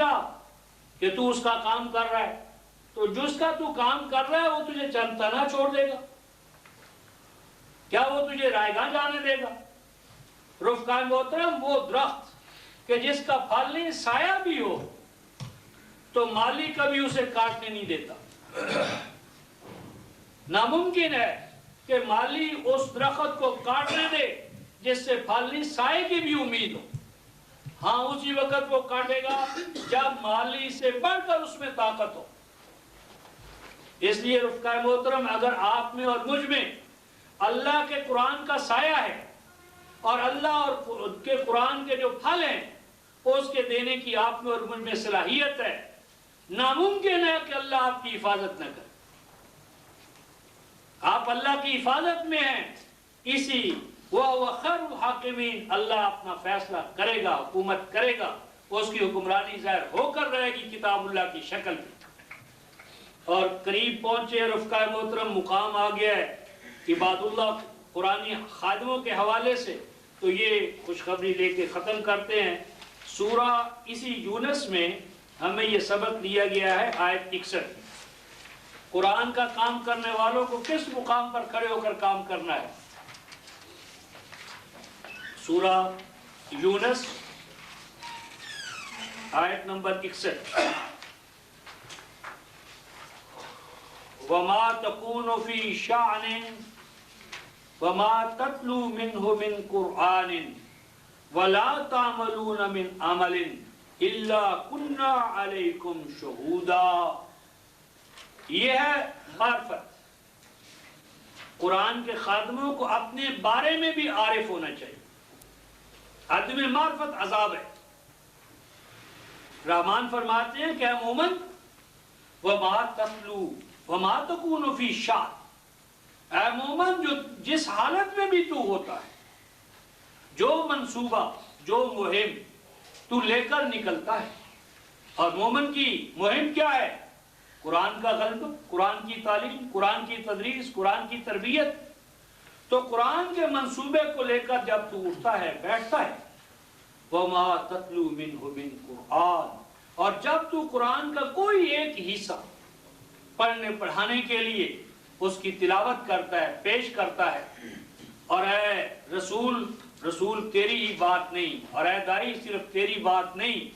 رہا کہ تو اس کا کام کر رہا ہے، تو جس کا تو کام کر رہا ہے وہ تجھے تنہا چھوڑ دے گا؟ کیا وہ تجھے رائے گاہ جانے دے گا؟ رفقائے محترم، وہ درخت کہ جس کا پھل نہیں سایہ بھی ہو تو مالی کبھی اسے کاٹنے نہیں دیتا۔ ناممکن ہے کہ مالی اس درخت کو کاٹنے دے جس سے پھل نہیں سائے کی بھی امید ہو۔ ہاں اسی وقت وہ کاٹے گا جب مالی سے بڑھ کر اس میں طاقت ہو۔ اس لیے رفقائے محترم، اگر آپ میں اور مجھ میں اللہ کے قرآن کا سایہ ہے اور اللہ اور کے قرآن کے جو پھل ہیں اس کے دینے کی آپ میں اور مجھ میں صلاحیت ہے، ناممکن ہے کہ اللہ آپ کی حفاظت نہ کرے۔ آپ اللہ کی حفاظت میں ہیں، اسی وَهُوَ خَيْرُ الْحَاكِمِينَ، اللہ اپنا فیصلہ کرے گا، حکومت کرے گا، اس کی حکمرانی ظاہر ہو کر رہے گی کتاب اللہ کی شکل میں۔ اور قریب پہنچے رفقائے محترم، مقام آ گیا ہے عباد اللہ قرآنی خادموں کے حوالے سے، تو یہ خوشخبری لے کے ختم کرتے ہیں۔ سورہ اسی یونس میں ہمیں یہ سبق دیا گیا ہے، آیت 61۔ قرآن کا کام کرنے والوں کو کس مقام پر کھڑے ہو کر کام کرنا ہے؟ سورہ یونس آیت نمبر 61۔ وَمَا تَكُونُ فِي شَأْنٍ وَمَا تَتْلُو مِنْهُ مِنْ قُرْآنٍ وَلَا تَعْمَلُونَ مِنْ عَمَلٍ إِلَّا كُنَّا عَلَيْكُمْ شُهُودًا۔ یہ ہے معرفت۔ قرآن کے خادموں کو اپنے بارے میں بھی عارف ہونا چاہیے۔ عدم معرفت عذاب ہے۔ رحمان فرماتے ہیں کہ اے مومن، وَمَا تَتْلُو وَمَا تَكُونُ فِي شَأْنٍ، اے مومن جو جس حالت میں بھی تو ہوتا ہے، جو منصوبہ، جو مہم تو لے کر نکلتا ہے، اور مومن کی مہم کیا ہے؟ قرآن کا غلبہ، قرآن کی تعلیم، قرآن کی تدریس، قرآن کی تربیت۔ تو قرآن کے منصوبے کو لے کر جب تو اٹھتا ہے، بیٹھتا ہے، وَمَا تَتْلُو مِنْهُ مِنْ قُرْآنٍ، اور جب تو قرآن کا کوئی ایک حصہ پڑھنے پڑھانے کے لیے اس کی تلاوت کرتا ہے، پیش کرتا ہے، اور اے رسول تیری ہی بات نہیں، اور اے دائی صرف تیری بات نہیں،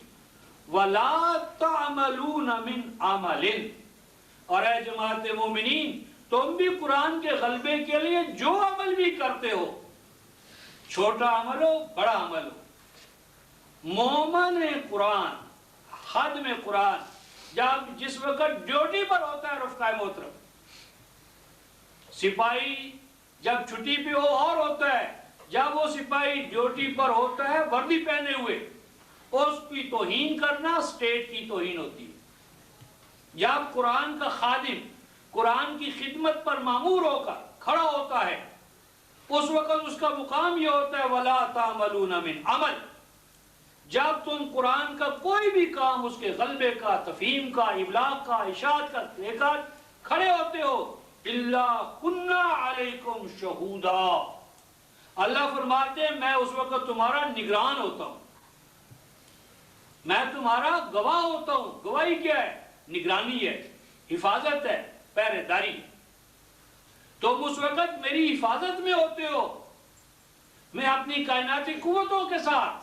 وَلَا تَعْمَلُونَ مِنْ عَمَلٍ، اور اے جماعت مومنین تم بھی قرآن کے غلبے کے لیے جو عمل بھی کرتے ہو، چھوٹا عمل ہو بڑا عمل ہو، مومن قرآن، خادم قرآن جس وقت ڈیوٹی پر ہوتا ہے رفقائے محترم، سپاہی جب چھٹی پہ ہو اور ہوتا ہے، جب وہ سپاہی ڈیوٹی پر ہوتا ہے وردی پہنے ہوئے، اس کی توہین کرنا اسٹیٹ کی توہین ہوتی ہے۔ جب قرآن کا خادم قرآن کی خدمت پر مامور ہو کر کھڑا ہوتا ہے، اس وقت اس کا مقام یہ ہوتا ہے وَلَا تَعْمَلُونَ مِنْ عَمَلٍ، جب تم قرآن کا کوئی بھی کام، اس کے غلبے کا، تفہیم کا، ابلاغ کا، اشاعت کا لے کر کھڑے ہوتے ہو، إِلَّا كُنَّا عَلَيْكُمْ شُهُودًا، اللہ فرماتے ہیں میں اس وقت تمہارا نگران ہوتا ہوں، میں تمہارا گواہ ہوتا ہوں۔ گواہی کیا ہے؟ نگرانی ہے، حفاظت ہے، پہرے داری۔ تم اس وقت میری حفاظت میں ہوتے ہو، میں اپنی کائناتی قوتوں کے ساتھ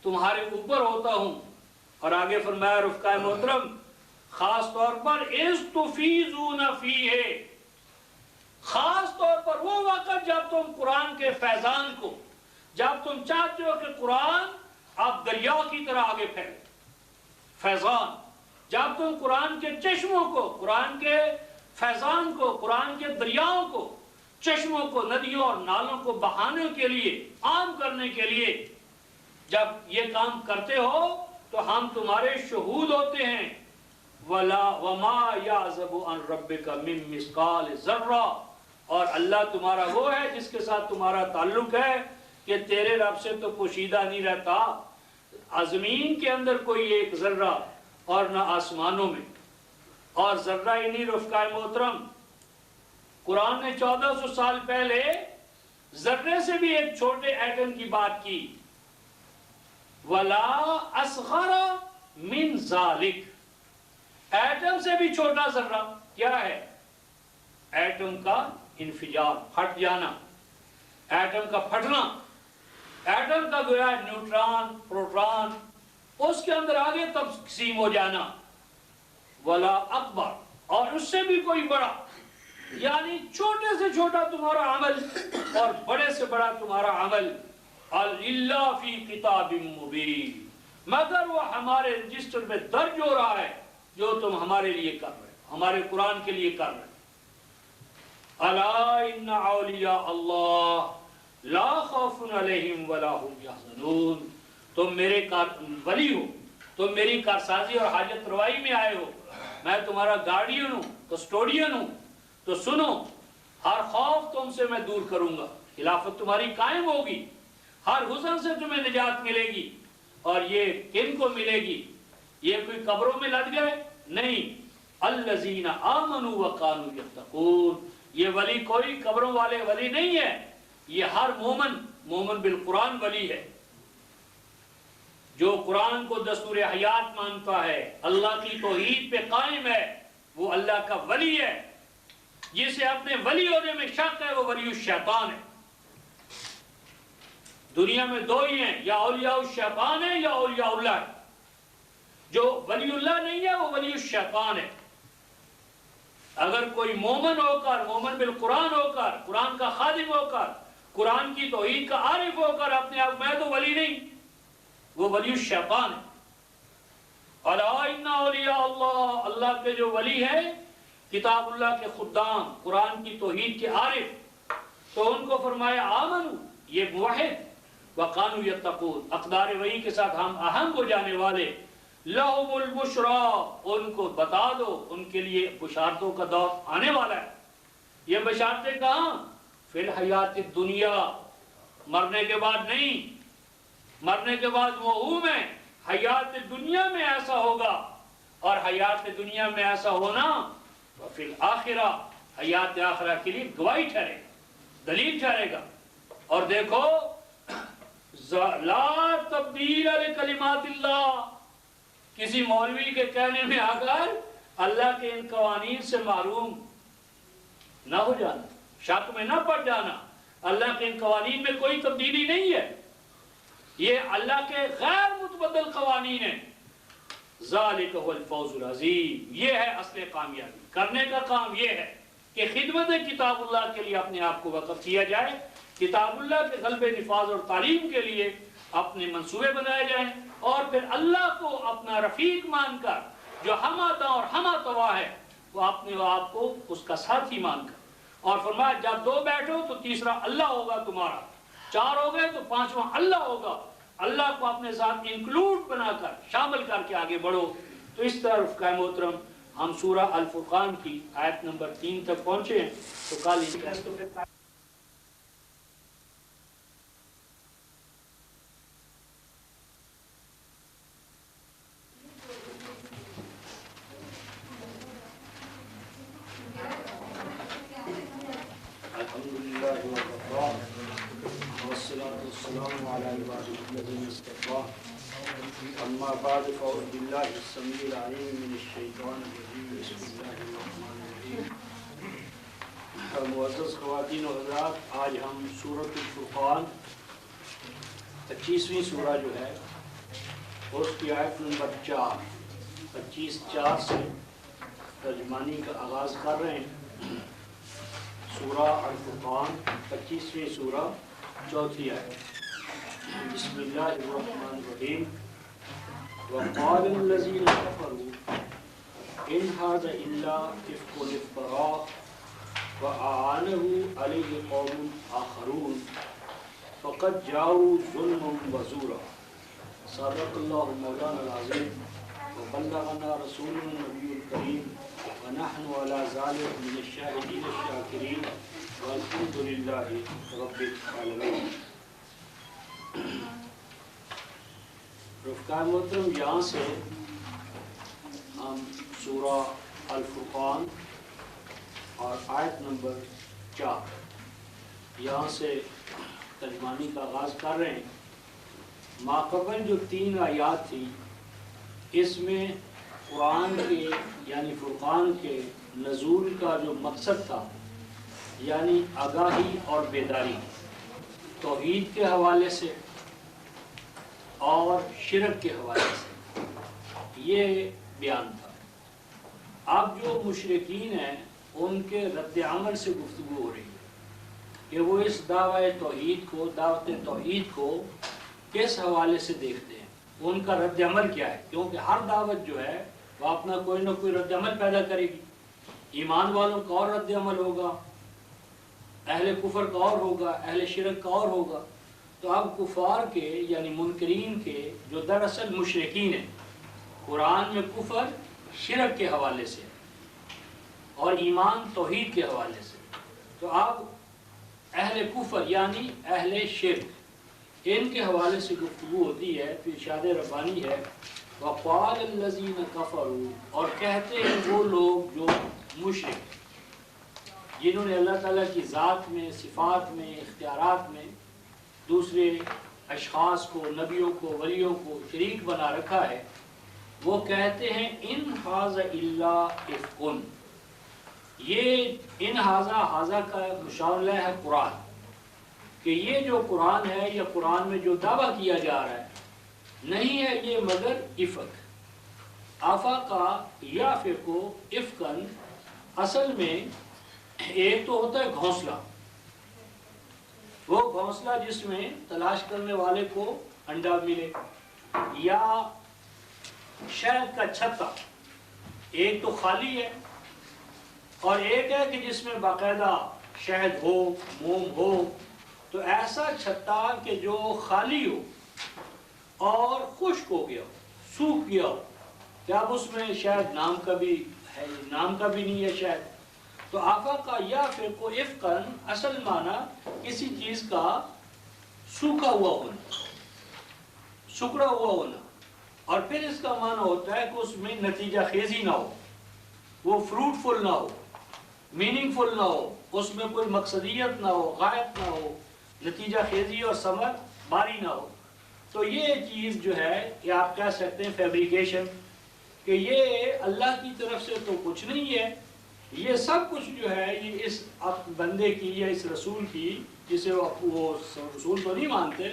تمہارے اوپر ہوتا ہوں۔ اور آگے فرمایا رفقائے محترم، خاص طور پر اِذْ تُفِیضُونَ فِیہِ، خاص طور پر وہ وقت جب تم قرآن کے فیضان کو، جب تم چاہتے ہو کہ قرآن اب دریا کی طرح آگے پھیلے، فیضان، جب تم قرآن کے چشموں کو، قرآن کے فیضان کو، قرآن کے دریاؤں کو، چشموں کو، ندیوں اور نالوں کو بہانے کے لیے، عام کرنے کے لیے جب یہ کام کرتے ہو تو ہم تمہارے شہود ہوتے ہیں۔ وَمَا يَعْزَبُ عَنْ رَبِّكَ مِن مِثْقَالِ ذَرَّةٍ، اور اللہ تمہارا وہ ہے جس کے ساتھ تمہارا تعلق ہے کہ تیرے رب سے تو پوشیدہ نہیں رہتا زمین کے اندر کوئی ایک ذرہ، اور نہ آسمانوں میں، اور ذرہ ہی نہیں رفقائے محترم، قرآن نے 1400 سال پہلے ذرے سے بھی ایک چھوٹے ایٹم کی بات کی، وَلَا أَصْغَرَ مِن ذالک، ایٹم سے بھی چھوٹا ذرہ کیا ہے؟ ایٹم کا انفجار، پھٹ جانا، ایٹم کا پھٹنا، ایٹم کا گویا نیوٹران پروٹون اس کے اندر آگے تقسیم ہو جانا، ولا اکبر، اور اس سے بھی کوئی بڑا، یعنی چھوٹے سے چھوٹا تمہارا عمل اور بڑے سے بڑا تمہارا عمل، الا فی کتاب مبین، مگر وہ ہمارے رجسٹر میں درج ہو رہا ہے جو تم ہمارے لیے کر رہے ہو، ہمارے قرآن کے لیے کر رہے ہو۔ الا ان اولیاء اللہ لا خوف علیہم ولا هم یحزنون، تم میرے ولی ہو، تم میری کارسازی اور حاجت روائی میں آئے ہو، میں تمہارا گارڈین ہوں، کسٹوڈین ہوں، تو سنو، ہر خوف تم سے میں دور کروں گا، خلافت تمہاری قائم ہوگی، ہر حزن سے تمہیں نجات ملے گی، اور یہ کن کو ملے گی؟ یہ کوئی قبروں میں لد گئے؟ نہیں، الذین آمنوا وکانوا یتقون، یہ ولی کوئی قبروں والے ولی نہیں ہے، یہ ہر مومن بالقرآن ولی ہے، جو قرآن کو دستور حیات مانتا ہے، اللہ کی توحید پہ قائم ہے، وہ اللہ کا ولی ہے۔ جسے اپنے ولی ہونے میں شک ہے وہ ولی الشیطان ہے۔ دنیا میں دو ہی ہیں، یا اولیاء الشیطان ہے یا اولیاء اللہ ہے۔ جو ولی اللہ نہیں ہے وہ ولی الشیطان ہے۔ اگر کوئی مومن ہو کر، مومن بالقرآن ہو کر، قرآن کا خادم ہو کر، قرآن کی توحید کا عارف ہو کر اپنے آپ میں تو ولی نہیں، وہ ولی الشیطان ہے۔ الا ان اولیاء اللہ، اللہ کے جو ولی ہیں، کتاب اللہ کے خدام، قرآن کی توحید کے عارف، تو ان کو فرمایا آمنو، یہ موحد، وقانو یتقون، اقدار وحی کے ساتھ ہم آہنگ ہو جانے والے، لہم البشرا، ان کو بتا دو، ان کے لیے بشارتوں کا دور آنے والا ہے۔ یہ بشارتیں کہاں؟ فی الحیات الدنیا، مرنے کے بعد نہیں، مرنے کے بعد موہوم ہے، حیات دنیا میں ایسا ہوگا، اور حیات دنیا میں ایسا ہونا فی الآخرہ، حیات آخرہ کے لیے گواہی ٹھہرے گا، دلیل ٹھہرے گا۔ اور دیکھو، لا تبدیل لکلمات اللہ، کسی مولوی کے کہنے میں آ کر اللہ کے ان قوانین سے معروم نہ ہو جانا، شک میں نہ پڑ جانا، اللہ کے ان قوانین میں کوئی تبدیلی نہیں ہے، یہ اللہ کے غیر متبدل قوانین ہیں۔ ذالک هو الفوز العظیم، یہ ہے اصل کامیابی۔ کرنے کا کام یہ ہے کہ خدمت کتاب اللہ کے لیے اپنے آپ کو وقف کیا جائے، کتاب اللہ کے غلبے نفاذ اور تعلیم کے لیے اپنے منصوبے بنائے جائیں، اور پھر اللہ کو اپنا رفیق مان کر، جو ہمہ اور ہمہ توا ہے، وہ اپنے آپ کو اس کا ساتھی مان کر، اور فرمایا جب دو بیٹھو تو تیسرا اللہ ہوگا تمہارا، چار ہو گئے تو پانچواں اللہ ہوگا، اللہ کو اپنے ساتھ انکلوڈ بنا کر، شامل کر کے آگے بڑھو۔ تو اس طرف کا محترم ہم سورہ الفرقان کی آیت نمبر 3 تک پہنچے ہیں، تو کل اس کا اما بعد فاعوذ باللہ السمیع العلیم من الشیطان الرجیم، بسم اللہ الرحمن الرحیم۔ معزز خواتین و حضرات، آج ہم سورۃ الفرقان 25ویں سورہ جو ہے اس کی آیت نمبر 25 سے ترجمانی کا آغاز کر رہے ہیں۔ سورہ الفرقان 25ویں سورہ، چوتھی آیت۔ بسم اللہ الرحمن الرحیم۔ وقال الذين كفروا إن هذا إلا إفك افتراه وأعانه عليه قوم آخرون فقد جاءوا ظلما وزورا۔ صدق الله مولانا العظيم وبلغنا رسولنا النبي الكريم ونحن على ذلك من الشاهدين الشاكرين والحمد لله رب العالمين۔ رفقائے محترم، یہاں سے ہم سورہ الفرقان اور آیت نمبر 4 یہاں سے ترجمانی کا آغاز کر رہے ہیں۔ ماقبل جو 3 آیات تھی اس میں قرآن کے یعنی فرقان کے نزول کا جو مقصد تھا یعنی آگاہی اور بیداری توحید کے حوالے سے اور شرک کے حوالے سے یہ بیان تھا۔ اب جو مشرکین ہیں ان کے رد عمل سے گفتگو ہو رہی ہے کہ وہ اس دعوی توحید کو دعوت توحید کو کس حوالے سے دیکھتے ہیں، ان کا رد عمل کیا ہے، کیونکہ ہر دعوت جو ہے وہ اپنا کوئی نہ کوئی رد عمل پیدا کرے گی۔ ایمان والوں کا اور رد عمل ہوگا، اہل کفر کا اور ہوگا، اہل شرک کا اور ہوگا۔ تو اب کفار کے یعنی منکرین کے جو دراصل مشرکین ہیں قرآن میں کفر شرک کے حوالے سے اور ایمان توحید کے حوالے سے، تو اب اہل کفر یعنی اہل شرک ان کے حوالے سے گفتگو ہوتی ہے۔ پھر ارشاد ربانی ہے وَقَالَ الَّذِينَ كَفَرُوا، اور کہتے ہیں وہ لوگ جو مشرک جنہوں نے اللہ تعالیٰ کی ذات میں، صفات میں، اختیارات میں دوسرے اشخاص کو، نبیوں کو، ولیوں کو شریک بنا رکھا ہے، وہ کہتے ہیں ان ھذا الا افک، یہ ان ھذا کا مشاغلہ ہے قرآن، کہ یہ جو قرآن ہے یا قرآن میں جو دعویٰ کیا جا رہا ہے نہیں ہے یہ مگر افک۔ آفاقہ یا فکو افکن اصل میں ایک تو ہوتا ہے گھونسلہ، وہ گھونسلہ جس میں تلاش کرنے والے کو انڈا ملے، یا شہد کا چھتا، ایک تو خالی ہے اور ایک ہے کہ جس میں باقاعدہ شہد ہو، موم ہو۔ تو ایسا چھتا کہ جو خالی ہو اور خشک ہو گیا ہو، سوکھ گیا ہو، کہ اب اس میں شاید نام کا بھی ہے، نام کا بھی نہیں ہے شاید۔ تو آفاقہ یا فکو افقن اصل معنی کسی چیز کا سوکھا ہوا ہونا، سکڑا ہوا ہونا، اور پھر اس کا معنی ہوتا ہے کہ اس میں نتیجہ خیزی نہ ہو، وہ فروٹفل نہ ہو، میننگ فل نہ ہو، اس میں کوئی مقصدیت نہ ہو، غایت نہ ہو، نتیجہ خیزی اور ثمر باری نہ ہو۔ تو یہ چیز جو ہے کہ آپ کہہ سکتے ہیں فیبریکیشن، کہ یہ اللہ کی طرف سے تو کچھ نہیں ہے، یہ سب کچھ جو ہے یہ اس بندے کی یا اس رسول کی، جسے وہ رسول تو نہیں مانتے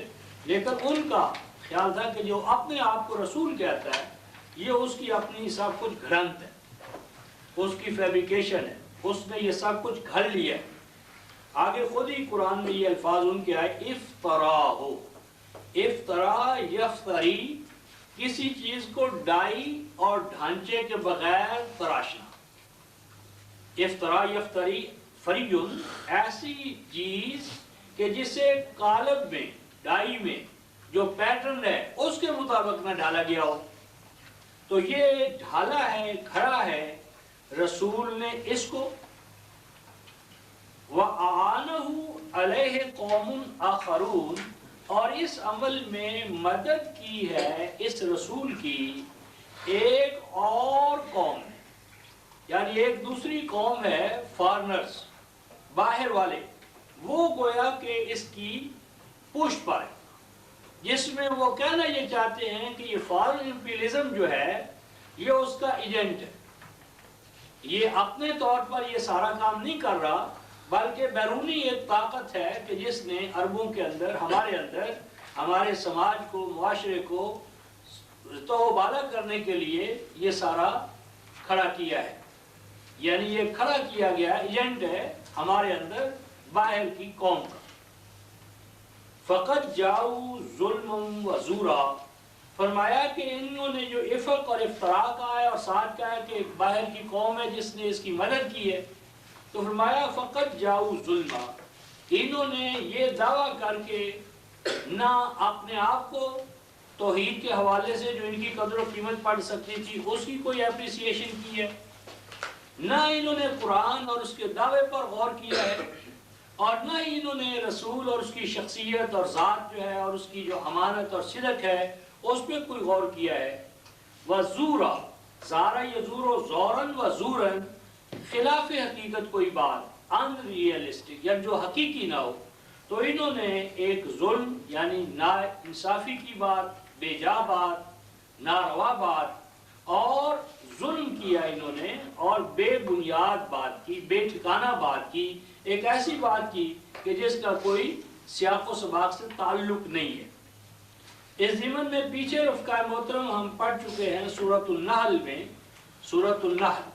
لیکن ان کا خیال تھا کہ جو اپنے آپ کو رسول کہتا ہے یہ اس کی اپنی سب کچھ گھڑنت ہے، اس کی فیبریکیشن ہے، اس نے یہ سب کچھ گھڑ لیا ہے۔ آگے خود ہی قرآن میں یہ الفاظ ان کے آئے افطرا ہو، افطرا یفتری، کسی چیز کو ڈائی اور ڈھانچے کے بغیر تراشنا۔ افطرا یفتری فریون، ایسی چیز کہ جسے قالب میں، ڈائی میں جو پیٹرن ہے اس کے مطابق نہ ڈالا گیا ہو۔ تو یہ ڈھالا ہے، کھڑا ہے رسول نے اس کو، وَأَعَانَهُ عَلَيْهِ قَوْمٌ آخَرُونَ، اور اس عمل میں مدد کی ہے اس رسول کی ایک اور قوم نے، یعنی ایک دوسری قوم ہے، فارنرز، باہر والے، وہ گویا کہ اس کی پشت پر ہے، جس میں وہ کہنا یہ چاہتے ہیں کہ یہ فارن امپیریلزم جو ہے یہ اس کا ایجنٹ ہے، یہ اپنے طور پر یہ سارا کام نہیں کر رہا بلکہ بیرونی ایک طاقت ہے کہ جس نے عربوں کے اندر، ہمارے سماج کو، معاشرے کو تو بالا کرنے کے لیے یہ سارا کھڑا کیا ہے، یعنی یہ کھڑا کیا گیا ایجنٹ ہے ہمارے اندر باہر کی قوم کا۔ فقط جاؤ ظلم و زورا، فرمایا کہ انہوں نے جو افق اور افطرا کا ہے اور ساتھ کا ہے کہ ایک باہر کی قوم ہے جس نے اس کی مدد کی ہے، تو فرمایا فقط جاؤ ظلم، انہوں نے یہ دعویٰ کر کے نہ اپنے آپ کو توحید کے حوالے سے جو ان کی قدر و قیمت پڑ سکتی تھی اس کی کوئی اپریسیشن کی ہے، نہ انہوں نے قرآن اور اس کے دعوے پر غور کیا ہے، اور نہ ہی انہوں نے رسول اور اس کی شخصیت اور ذات جو ہے اور اس کی جو امانت اور صدق ہے اس پہ کوئی غور کیا ہے۔ وَزُورًا، زارا یزور و زوراً و زوراً، خلاف حقیقت کوئی بات، ان ریئلسٹک یا جو حقیقی نہ ہو، تو انہوں نے ایک ظلم یعنی نا انصافی کی بات، بے جا بات، ناروا بات بنیاد بات کی، بے ٹھکانہ بات کی، ایک ایسی بات کی کہ جس کا کوئی سیاق و سباق سے تعلق نہیں ہے۔ اس ضمن میں پیچھے رفقا محترم ہم پڑھ چکے ہیں سورۃ النحل میں، سورۃ النحل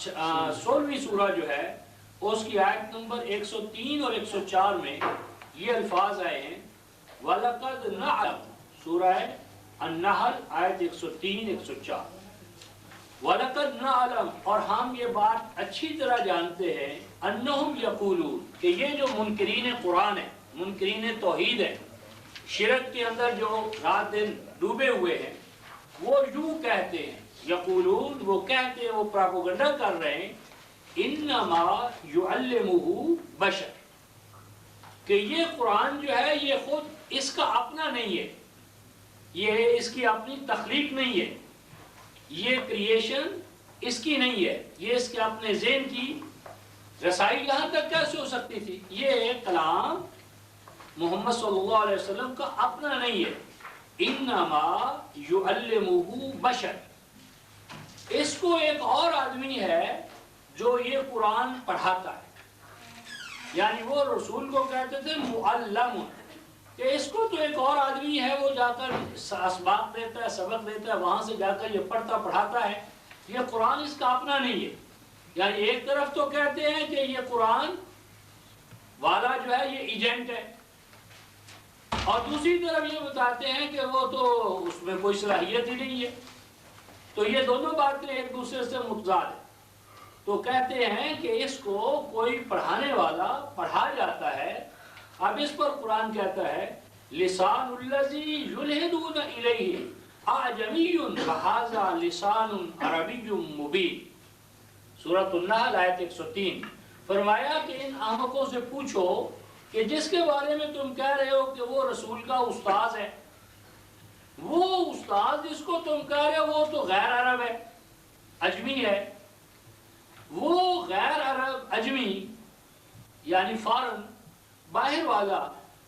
16ویں سورہ جو ہے اس کی آیت نمبر 103 اور 104 میں یہ الفاظ آئے ہیں، وَلَقَدْ نَعْلَمُ، سورہ النحل آیت 103 104، وَلَقَدْ نَعْلَمُ، اور ہم یہ بات اچھی طرح جانتے ہیں، أَنَّهُمْ يَقُولُونَ، کہ یہ جو منکرین قرآن ہیں، منکرین توحید ہیں، شرک کے اندر جو رات دن ڈوبے ہوئے ہیں، وہ یوں کہتے ہیں، یقولون، وہ کہتے ہیں، وہ پراپوگنڈا کر رہے ہیں، انما یعلمہ بشر، کہ یہ قرآن جو ہے یہ خود اس کا اپنا نہیں ہے، یہ اس کی اپنی تخلیق نہیں ہے، یہ کریشن اس کی نہیں ہے، یہ اس کے اپنے ذہن کی رسائی یہاں تک کیسے ہو سکتی تھی؟ یہ کلام محمد صلی اللہ علیہ وسلم کا اپنا نہیں ہے، انما یعلمہ بشر، اس کو ایک اور آدمی ہے جو یہ قرآن پڑھاتا ہے، یعنی وہ رسول کو کہتے تھے معلم، کہ اس کو تو ایک اور آدمی ہے، وہ جا کر اسباق دیتا ہے، سبق دیتا ہے، وہاں سے جا کر یہ پڑھتا پڑھاتا ہے، یہ قرآن اس کا اپنا نہیں ہے۔ یعنی ایک طرف تو کہتے ہیں کہ یہ قرآن والا جو ہے یہ ایجنٹ ہے، اور دوسری طرف یہ بتاتے ہیں کہ وہ تو اس میں کوئی صلاحیت ہی نہیں ہے، تو یہ دونوں باتیں ایک دوسرے سے متضاد ہیں۔ تو کہتے ہیں کہ اس کو کوئی پڑھانے والا پڑھا جاتا ہے، اب اس پر قرآن کہتا ہے لسان الذی یلحدون الیہ اعجمی وہذا لسان عربی مبین، سورۃ النحل آیت 103، فرمایا کہ ان احمقوں سے پوچھو کہ جس کے بارے میں تم کہہ رہے ہو کہ وہ رسول کا استاذ ہے، وہ استاذ جس کو تم کہہ رہے ہو وہ تو غیر عرب ہے، اجمی ہے، وہ غیر عرب اجمی یعنی فارن باہر والا،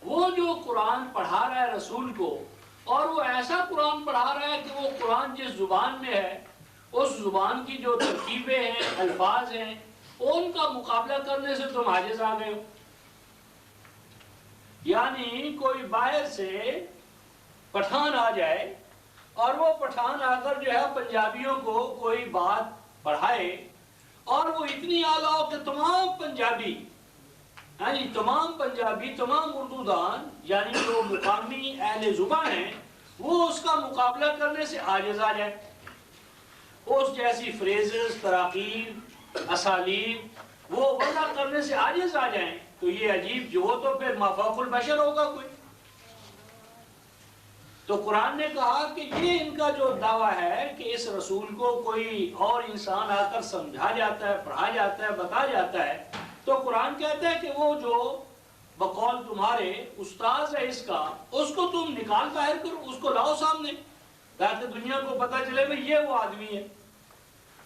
وہ جو قرآن پڑھا رہا ہے رسول کو، اور وہ ایسا قرآن پڑھا رہا ہے کہ وہ قرآن جس زبان میں ہے اس زبان کی جو ترکیبیں ہیں، الفاظ ہیں، ان کا مقابلہ کرنے سے تم عاجز آ گئے ہو۔ یعنی کوئی باہر سے پٹھان آ جائے اور وہ پٹھان آ کر جو ہے پنجابیوں کو کوئی بات پڑھائے، اور وہ اتنی اعلیٰ ہو کہ تمام پنجابی، یعنی تمام پنجابی، تمام اردو دان، یعنی جو مقامی اہل زبان ہیں، وہ اس کا مقابلہ کرنے سے عاجز آ جائے، اس جیسی فریزز، تراکیب، اسالیب وہ وضع کرنے سے عاجز آ جائیں، تو یہ عجیب، جو وہ تو پھر مافوق البشر ہوگا کوئی۔ تو قرآن نے کہا کہ یہ ان کا جو دعویٰ ہے کہ اس رسول کو کوئی اور انسان آ کر سمجھا جاتا ہے، پڑھا جاتا ہے، بتا جاتا ہے، تو قرآن کہتا ہے کہ وہ جو بقول تمہارے استاذ ہے اس کا، اس کو تم نکال باہر کرو، اس کو لاؤ سامنے، تاکہ دنیا کو پتہ چلے بھئی یہ وہ آدمی ہے۔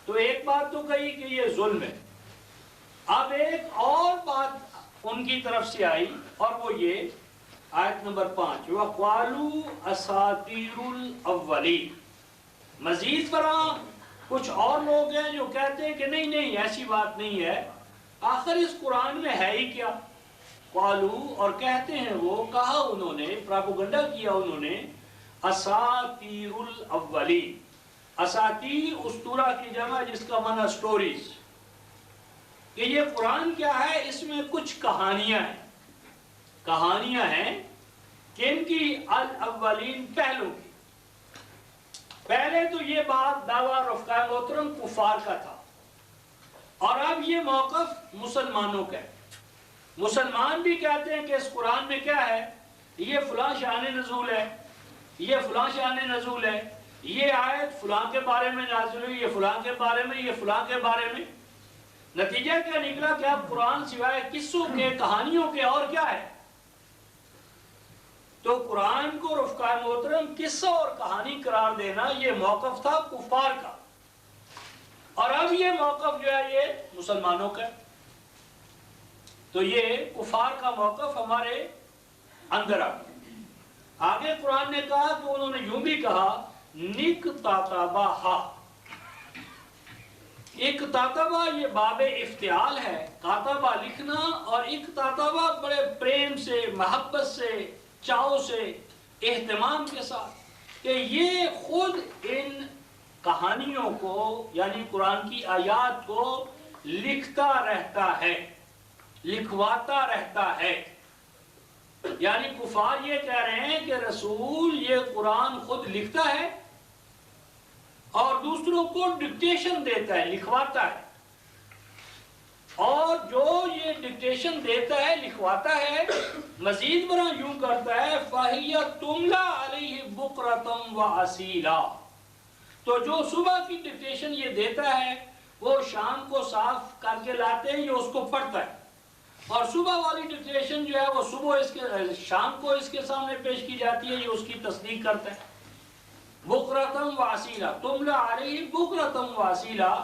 تو ایک بات تو کہی کہ یہ ظلم ہے، اب ایک اور بات ان کی طرف سے آئی، اور وہ یہ آیت نمبر 5، وَقَالُوا أَسَاطِيرُ الْأَوَّلِينَ، مزید برآں کچھ اور لوگ ہیں جو کہتے ہیں کہ نہیں نہیں ایسی بات نہیں ہے، آخر اس قرآن میں ہے ہی کیا؟ قالو، اور کہتے ہیں وہ، کہا انہوں نے، پراپوگنڈا کیا انہوں نے، اساطیر الاولین، اساطیر اسطورہ کی جمع جس کا معنی سٹوریز، کہ یہ قرآن کیا ہے، اس میں کچھ کہانیاں ہیں، کہانیاں ہیں، کن کی؟ الاولین، پہلوں کی۔ پہلے تو یہ بات دعویٰ رفقا محترم کفار کا تھا، اور اب یہ موقف مسلمانوں کا ہے۔ مسلمان بھی کہتے ہیں کہ اس قرآن میں کیا ہے، یہ فلاں شان نزول ہے، یہ فلاں شان نزول ہے، یہ آیت فلاں کے بارے میں نازل ہوئی، یہ فلاں کے بارے میں، یہ فلاں کے بارے میں۔ نتیجہ کیا نکلا کہ اب قرآن سوائے قصوں کے، کہانیوں کے اور کیا ہے؟ تو قرآن کو رفقا محترم قصہ اور کہانی قرار دینا یہ موقف تھا کفار کا، اور اب یہ موقف جو ہے یہ مسلمانوں کا۔ تو یہ کفار کا موقف ہمارے اندر آ گیا۔ آگے قرآن نے کہا کہ انہوں نے یوں بھی کہا، نِکْتَتَبَہَا، اکتاتبہ یہ باب افتعال ہے، کاتبہ لکھنا، اور اکتاتبہ بڑے پریم سے، محبت سے، چاؤ سے، اہتمام کے ساتھ، کہ یہ خود ان کہانیوں کو یعنی قرآن کی آیات کو لکھتا رہتا ہے، لکھواتا رہتا ہے۔ یعنی کفار یہ کہہ رہے ہیں کہ رسول یہ قرآن خود لکھتا ہے اور دوسروں کو ڈکٹیشن دیتا ہے، لکھواتا ہے، اور جو یہ ڈکٹیشن دیتا ہے، لکھواتا ہے، مزید برآں یوں کرتا ہے فَهِيَ تُمْلَى عَلَيْهِ بُكْرَةً وَأَصِيلًا، تو جو صبح کی ڈکٹیشن یہ دیتا ہے وہ شام کو صاف کر کے لاتے ہیں، یہ اس کو پڑھتا ہے، اور صبح والی ڈکٹیشن جو ہے وہ صبح اس کے شام کو اس کے سامنے پیش کی جاتی ہے، یہ اس کی تصدیق کرتا ہے۔ بُكْرَةً وَأَصِيلًا، تُمْلَى عَلَيْهِ بُكْرَةً وَأَصِيلًا،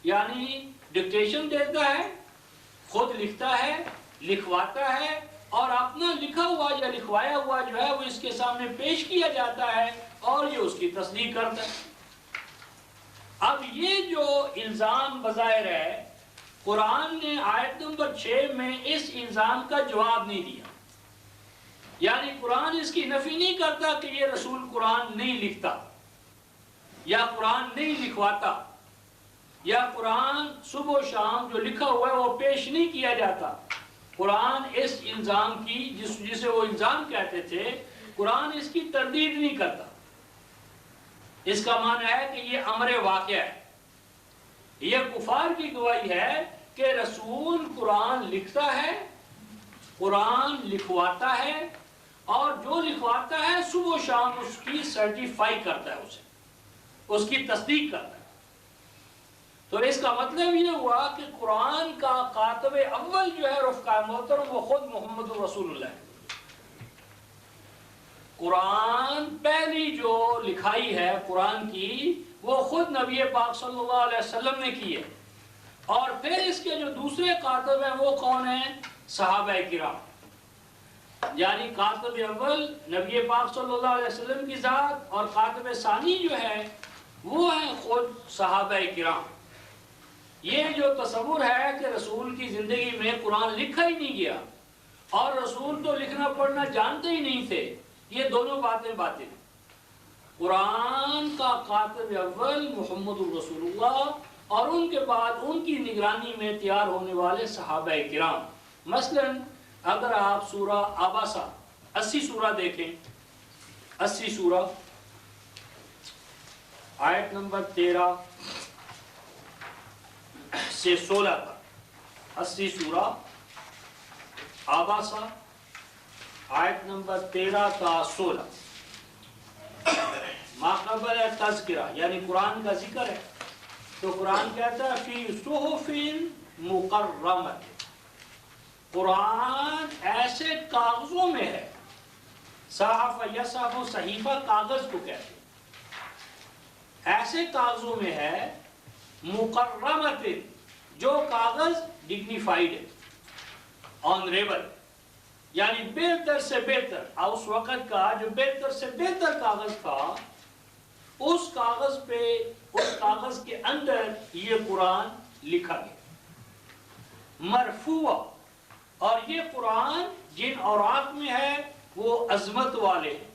یعنی ڈکٹیشن دیتا ہے، خود لکھتا ہے، لکھواتا ہے، اور اپنا لکھا ہوا یا لکھوایا ہوا جو ہے وہ اس کے سامنے پیش کیا جاتا ہے اور یہ اس کی تصدیق کرتا ہے۔ اب یہ جو الزام بظاہر ہے، قرآن نے آیت نمبر 6 میں اس الزام کا جواب نہیں دیا، یعنی قرآن اس کی نفی نہیں کرتا کہ یہ رسول قرآن نہیں لکھتا یا قرآن نہیں لکھواتا یا قرآن صبح و شام جو لکھا ہوا ہے وہ پیش نہیں کیا جاتا۔ قرآن اس الزام کی جسے وہ الزام کہتے تھے، قرآن اس کی تردید نہیں کرتا۔ اس کا معنی ہے کہ یہ امر واقع ہے، یہ کفار کی گواہی ہے کہ رسول قرآن لکھتا ہے، قرآن لکھواتا ہے، اور جو لکھواتا ہے صبح و شام اس کی سرٹیفائی کرتا ہے، اسے اس کی تصدیق کرتا ہے۔ تو اس کا مطلب یہ ہوا کہ قرآن کا کاتب اول جو ہے رفقا محترم وہ خود محمد رسول اللہ ہے۔ قرآن پہلی جو لکھائی ہے قرآن کی وہ خود نبی پاک صلی اللہ علیہ وسلم نے کی ہے، اور پھر اس کے جو دوسرے کاتب ہیں وہ کون ہیں؟ صحابہ کرام، یعنی کاتب اول نبی پاک صلی اللہ علیہ وسلم کی ذات، اور کاتب ثانی جو ہے وہ ہیں خود صحابہ کرام۔ یہ جو تصور ہے کہ رسول کی زندگی میں قرآن لکھا ہی نہیں گیا اور رسول تو لکھنا پڑھنا جانتے ہی نہیں تھے، یہ دونوں باتیں باطل ہیں۔ قرآن کا کاتب اول محمد رسول اللہ، اور ان کے بعد ان کی نگرانی میں تیار ہونے والے صحابہ کرام۔ مثلا اگر آپ سورہ عباسہ 80 سورہ دیکھیں، 80 سورہ آیت نمبر 13 سے 16 تک، 80 سورہ عباسہ آیت نمبر 13 تا 16، ما قبل تذکرہ یعنی قرآن کا ذکر ہے، تو قرآن کہتا ہے فی صحف مکرمۃ، قرآن ایسے کاغذوں میں ہے، صحف یصحف صحیفہ کاغذ کو کہتے ہیں، ایسے کاغذوں میں ہے، مکرمۃ جو کاغذ ڈگنیفائیڈ ہے، آنریبل، یعنی بہتر سے بہتر، اس وقت کا جو بہتر سے بہتر کاغذ تھا، اس کاغذ پہ، اس کاغذ کے اندر یہ قرآن لکھا گیا، مرفوع، اور یہ قرآن جن اوراق میں ہے وہ عظمت والے ہیں،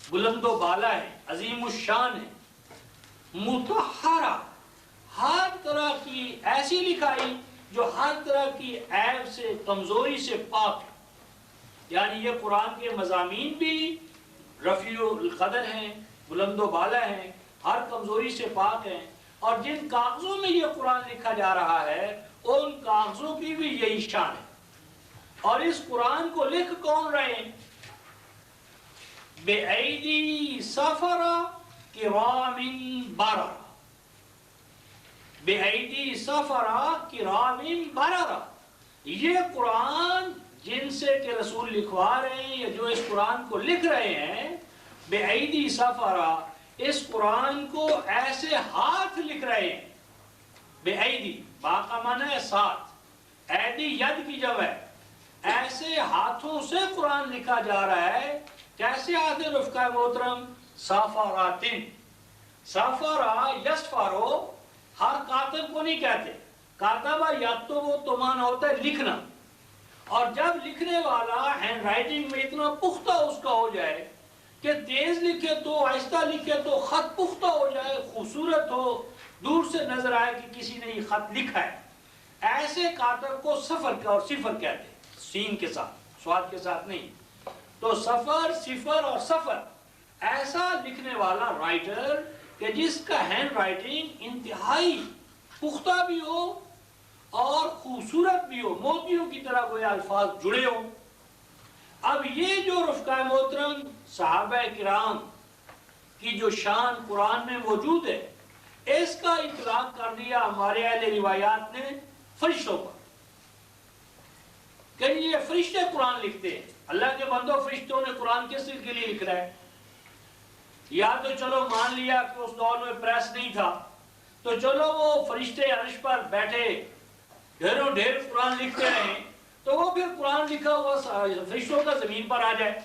بلند و بالا ہیں، عظیم الشان ہیں، مطہرہ، ہر طرح کی ایسی لکھائی جو ہر طرح کی عیب سے، کمزوری سے پاک ہے، یعنی یہ قرآن کے مضامین بھی رفیع القدر ہیں، بلند و بالا ہیں، ہر کمزوری سے پاک ہیں، اور جن کاغذوں میں یہ قرآن لکھا جا رہا ہے ان کاغذوں کی بھی یہی شان ہے۔ اور اس قرآن کو لکھ کون رہے ہیں؟ بِأَيْدِي سَفَرَةٍ كِرَامٍ بَرَرَةٍ، بِأَيْدِي سَفَرَةٍ كِرَامٍ بَرَرَةٍ، یہ قرآن جن سے کہ رسول لکھوا رہے ہیں یا جو اس قرآن کو لکھ رہے ہیں، بِأَيْدِي سَفَرَةٍ، اس قرآن کو ایسے ہاتھ لکھ رہے ہیں، بِأَيْدِي با کا معنی ہے ساتھ، ایدی ید کی جمع ہے، ایسے ہاتھوں سے قرآن لکھا جا رہا ہے۔ کیسے ہاتھ رفقا محترم؟ سافاراتن، سافارا یسفارو، ہر کاتب کو نہیں نہیں کہتے. کاتبہ یکتب تو معنی ہوتا ہے لکھنا، اور جب لکھنے والا ہینڈ رائٹنگ میں اتنا پختہ اس کا ہو جائے کہ تیز لکھے تو آہستہ لکھے تو خط پختہ ہو جائے، خوبصورت ہو، دور سے نظر آئے کہ کسی نے یہ خط لکھا ہے، ایسے کاتب کو صفر اور صفر کہتے ہیں، سین کے ساتھ، سواد کے ساتھ نہیں. تو صفر، صفر اور صفر، ایسا لکھنے والا رائٹر کہ جس کا ہینڈ رائٹنگ انتہائی پختہ بھی ہو اور خوبصورت بھی ہو، موتیوں کی طرح وہ الفاظ جڑے ہوں. اب یہ جو رفقائے محترم صحابہ کرام کی جو شان قرآن میں موجود ہے، اس کا اطلاق کر دیا ہمارے اہل روایات نے فرشتوں پر کہ یہ فرشتے قرآن لکھتے ہیں. اللہ کے بندوں، فرشتوں نے قرآن کس کے لیے لکھ رہا ہے؟ یا تو چلو مان لیا کہ اس دور میں پریس نہیں تھا، تو چلو وہ فرشتے عرش پر بیٹھے ڈھیروں ڈھیر قرآن لکھتے رہے، تو وہ پھر قرآن لکھا ہوا فرشتوں کا زمین پر آ جائے.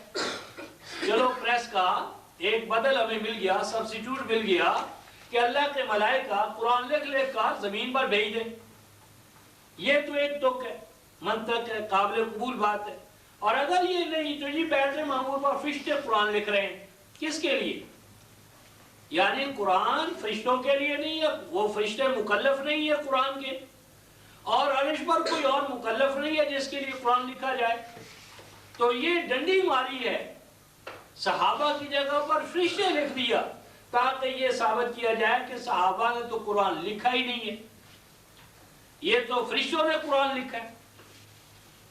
چلو پریس کا ایک بدل ہمیں مل گیا، سبسٹیٹیوٹ مل گیا کہ اللہ کے ملائکہ قرآن لکھ لکھ کر زمین پر بھیج دے. یہ تو ایک تک ہے، منطق ہے، قابل قبول بات ہے. اور اگر یہ نہیں تو یہ بیٹھے معمول پر فرشتے قرآن لکھ رہے ہیں، کس کے لیے؟ یعنی قرآن فرشتوں کے لیے نہیں ہے، وہ فرشتے مکلف نہیں ہے قرآن کے، اور عرش پر کوئی اور مکلف نہیں ہے جس کے لیے قرآن لکھا جائے. تو یہ ڈنڈی ماری ہے، صحابہ کی جگہ پر فرشتے لکھ دیا تاکہ یہ ثابت کیا جائے کہ صحابہ نے تو قرآن لکھا ہی نہیں ہے، یہ تو فرشتوں نے قرآن لکھا ہے.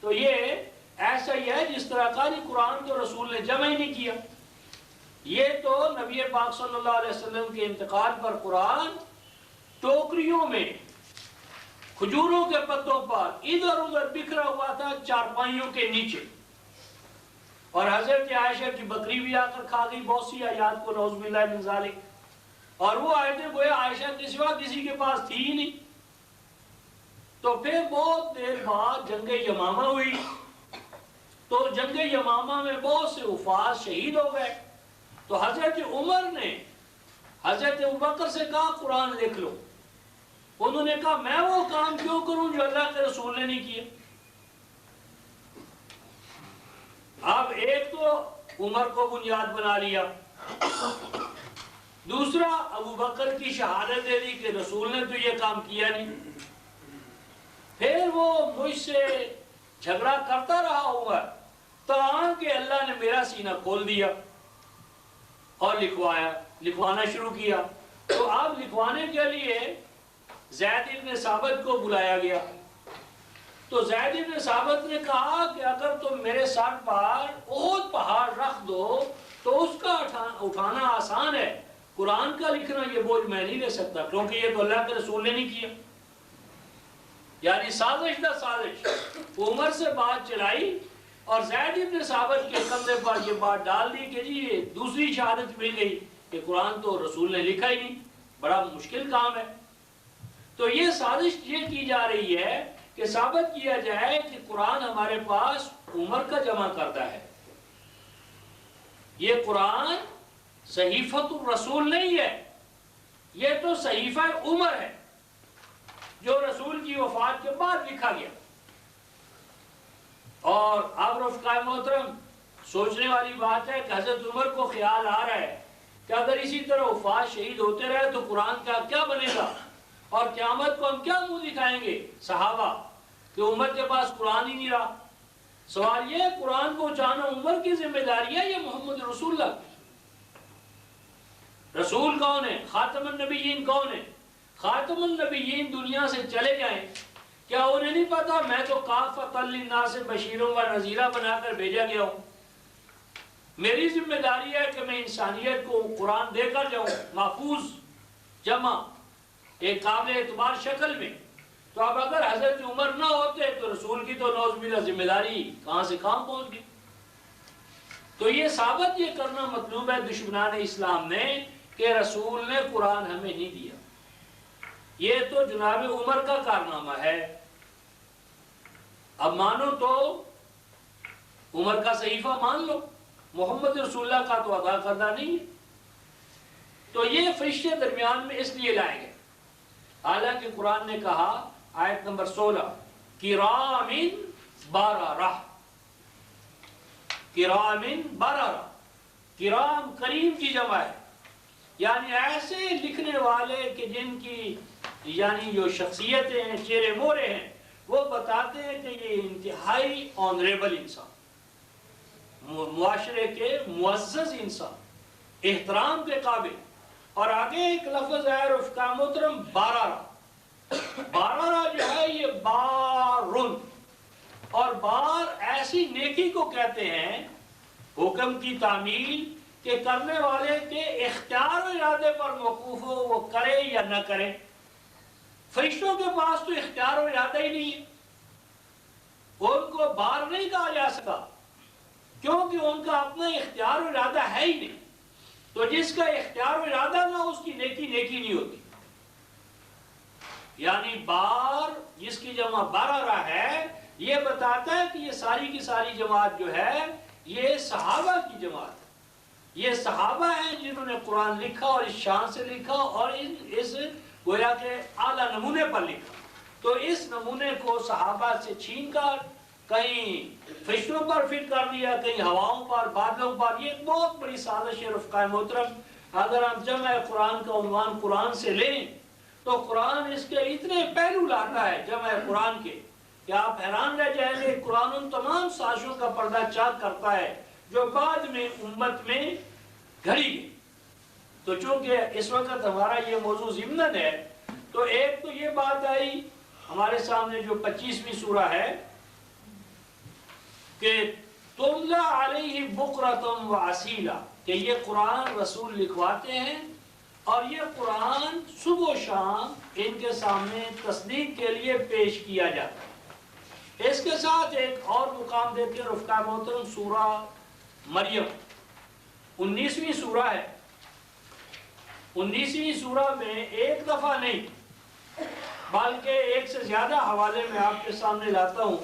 تو یہ ایسا ہی ہے جس طرح کا قرآن تو رسول نے جمع ہی نہیں کیا. یہ تو نبی پاک صلی اللہ علیہ وسلم کے انتقال پر قرآن ٹوکریوں میں کھجوروں کے پتوں پر ادھر ادھر بکھرا ہوا تھا چارپائیوں کے نیچے. اور حضرت عائشہ کی بکری بھی آ کر کھا گئی بہت سی آیات کو، نعوذ باللہ من ذالک. اور وہ آیتیں گویا عائشہ کے سوا کسی کے پاس تھی ہی نہیں. تو پھر بہت دیر بعد جنگ یمامہ ہوئی، تو جنگ یمامہ میں بہت سے حفاظ شہید ہو گئے. تو حضرت عمر نے حضرت ابوبکر سے کہا قرآن لکھ لو. انہوں نے کہا میں وہ کام کیوں کروں جو اللہ کے رسول نے نہیں کیا. اب ایک تو عمر کو بنیاد بنا لیا، دوسرا ابوبکر کی شہادت دے دی کہ رسول نے تو یہ کام کیا نہیں. پھر وہ مجھ سے جھگڑا کرتا رہا عمر، تاں کہ اللہ نے میرا سینہ کھول دیا اور لکھوانا شروع کیا. تو اب لکھوانے کے لیے زید ابن ثابت کو بلایا گیا. تو زید ابن ثابت نے کہا کہ اگر تم میرے سر پر احد پہاڑ رکھ دو تو اس کا اٹھانا آسان ہے، قرآن کا لکھنا یہ بوجھ میں نہیں لے سکتا، کیونکہ یہ تو اللہ کے رسول نے نہیں کیا. یعنی سازش نہ سازش عمر سے بات چلائی اور زید ابن ثابت کے کندھے پر یہ بات ڈال دی کہ جی یہ دوسری شہادت مل گئی کہ قرآن تو رسول نے لکھا ہی نہیں، بڑا مشکل کام ہے. تو یہ سازش یہ کی جا رہی ہے کہ ثابت کیا جائے کہ قرآن ہمارے پاس عمر کا جمع کرتا ہے. یہ قرآن صحیفۃ الرسول نہیں ہے، یہ تو صحیفہ عمر ہے جو رسول کی وفات کے بعد لکھا گیا. اور اب رفقائے محترم سوچنے والی بات ہے کہ حضرت عمر کو خیال آ رہا ہے کہ اگر اسی طرح وفات شہید ہوتے رہے تو قرآن کا کیا بنے گا، اور قیامت کو ہم کیا منہ دکھائیں گے صحابہ کہ عمر کے پاس قرآن ہی نہیں رہا. سوال یہ قرآن پہنچانا عمر کی ذمہ داری ہے یا محمد رسول اللہ؟ رسول کون ہے؟ خاتم النبیین کون ہے؟ خاتم النبیین دنیا سے چلے جائیں، کیا انہیں نہیں پتا میں تو کافۃ للناس بشیرا و نذیرا بنا کر بھیجا گیا ہوں؟ میری ذمہ داری ہے کہ میں انسانیت کو قرآن دے کر جاؤں، محفوظ، جمع، ایک قابل اعتبار شکل میں. تو اب اگر حضرت عمر نہ ہوتے تو رسول کی تو نعوذ باللہ ذمہ داری کہاں سے کہاں پہنچ گئی. تو یہ ثابت یہ کرنا مطلوب ہے دشمنان اسلام نے کہ رسول نے قرآن ہمیں نہیں دیا. یہ تو جناب عمر کا کارنامہ ہے. اب مانو تو عمر کا صحیفہ مان لو، محمد رسول اللہ کا تو ادا کردہ نہیں ہے. تو یہ فرشتے درمیان میں اس لیے لائے گئے حالانکہ قرآن نے کہا آیت نمبر 16 کرامن بررہ، کرامن بررہ، کرام کریم کی جمع ہے، یعنی ایسے لکھنے والے کہ جن کی یعنی جو شخصیتیں ہیں، چہرے مورے ہیں، وہ بتاتے ہیں کہ یہ انتہائی آنریبل انسان، معاشرے کے معزز انسان، احترام کے قابل۔ اور آگے ایک لفظ ہے رفقا محترم بارارہ، بارارہ جو ہے یہ بارن، اور بار ایسی نیکی کو کہتے ہیں حکم کی تعمیل کہ کرنے والے کے اختیار و ارادے پر موقوف ہو، وہ کرے یا نہ کرے۔ فرشتوں کے پاس تو اختیار و ارادہ ہی نہیں ہے، ان کو بار نہیں کہا جا سکتا کیونکہ ان کا اپنا اختیار و ارادہ ہے ہی نہیں، تو جس کا اختیار و ارادہ نہ اس کی نیکی نیکی نہیں ہوتی۔ یعنی بار جس کی جمع بارہ ہے، یہ بتاتا ہے کہ یہ ساری کی ساری جماعت جو ہے یہ صحابہ کی جماعت ہے، یہ صحابہ ہیں جنہوں نے قرآن لکھا اور اس شان سے لکھا اور اس گویا کے اعلیٰ نمونے پر لکھا۔ تو اس نمونے کو صحابہ سے چھین کر کہیں فرشتوں پر فٹ کر دیا، کہیں ہواؤں پر، بادلوں پر۔ یہ ایک بہت بڑی سازش ہے رفقائے محترم۔ اگر ہم جمع قرآن کا عنوان قرآن سے لیں تو قرآن اس کے اتنے پہلو لاتا ہے جمع قرآن کے کہ آپ حیران رہ جائیں گے۔ قرآن ان تمام سازشوں کا پردہ چاک کرتا ہے جو بعد میں امت میں گھڑی گئی۔ تو چونکہ اس وقت ہمارا یہ موضوع ضمناً ہے، تو ایک تو یہ بات آئی ہمارے سامنے جو 25ویں سورہ ہے کہ تملا علیہ بکرۃ واسیلا، کہ یہ قرآن رسول لکھواتے ہیں اور یہ قرآن صبح و شام ان کے سامنے تصدیق کے لیے پیش کیا جاتا ہے۔ اس کے ساتھ ایک اور مقام دیتے ہیں رفقا محترم، سورہ مریم 19ویں سورہ ہے۔ 19ویں سورہ میں ایک دفعہ نہیں بلکہ ایک سے زیادہ حوالے میں آپ کے سامنے لاتا ہوں۔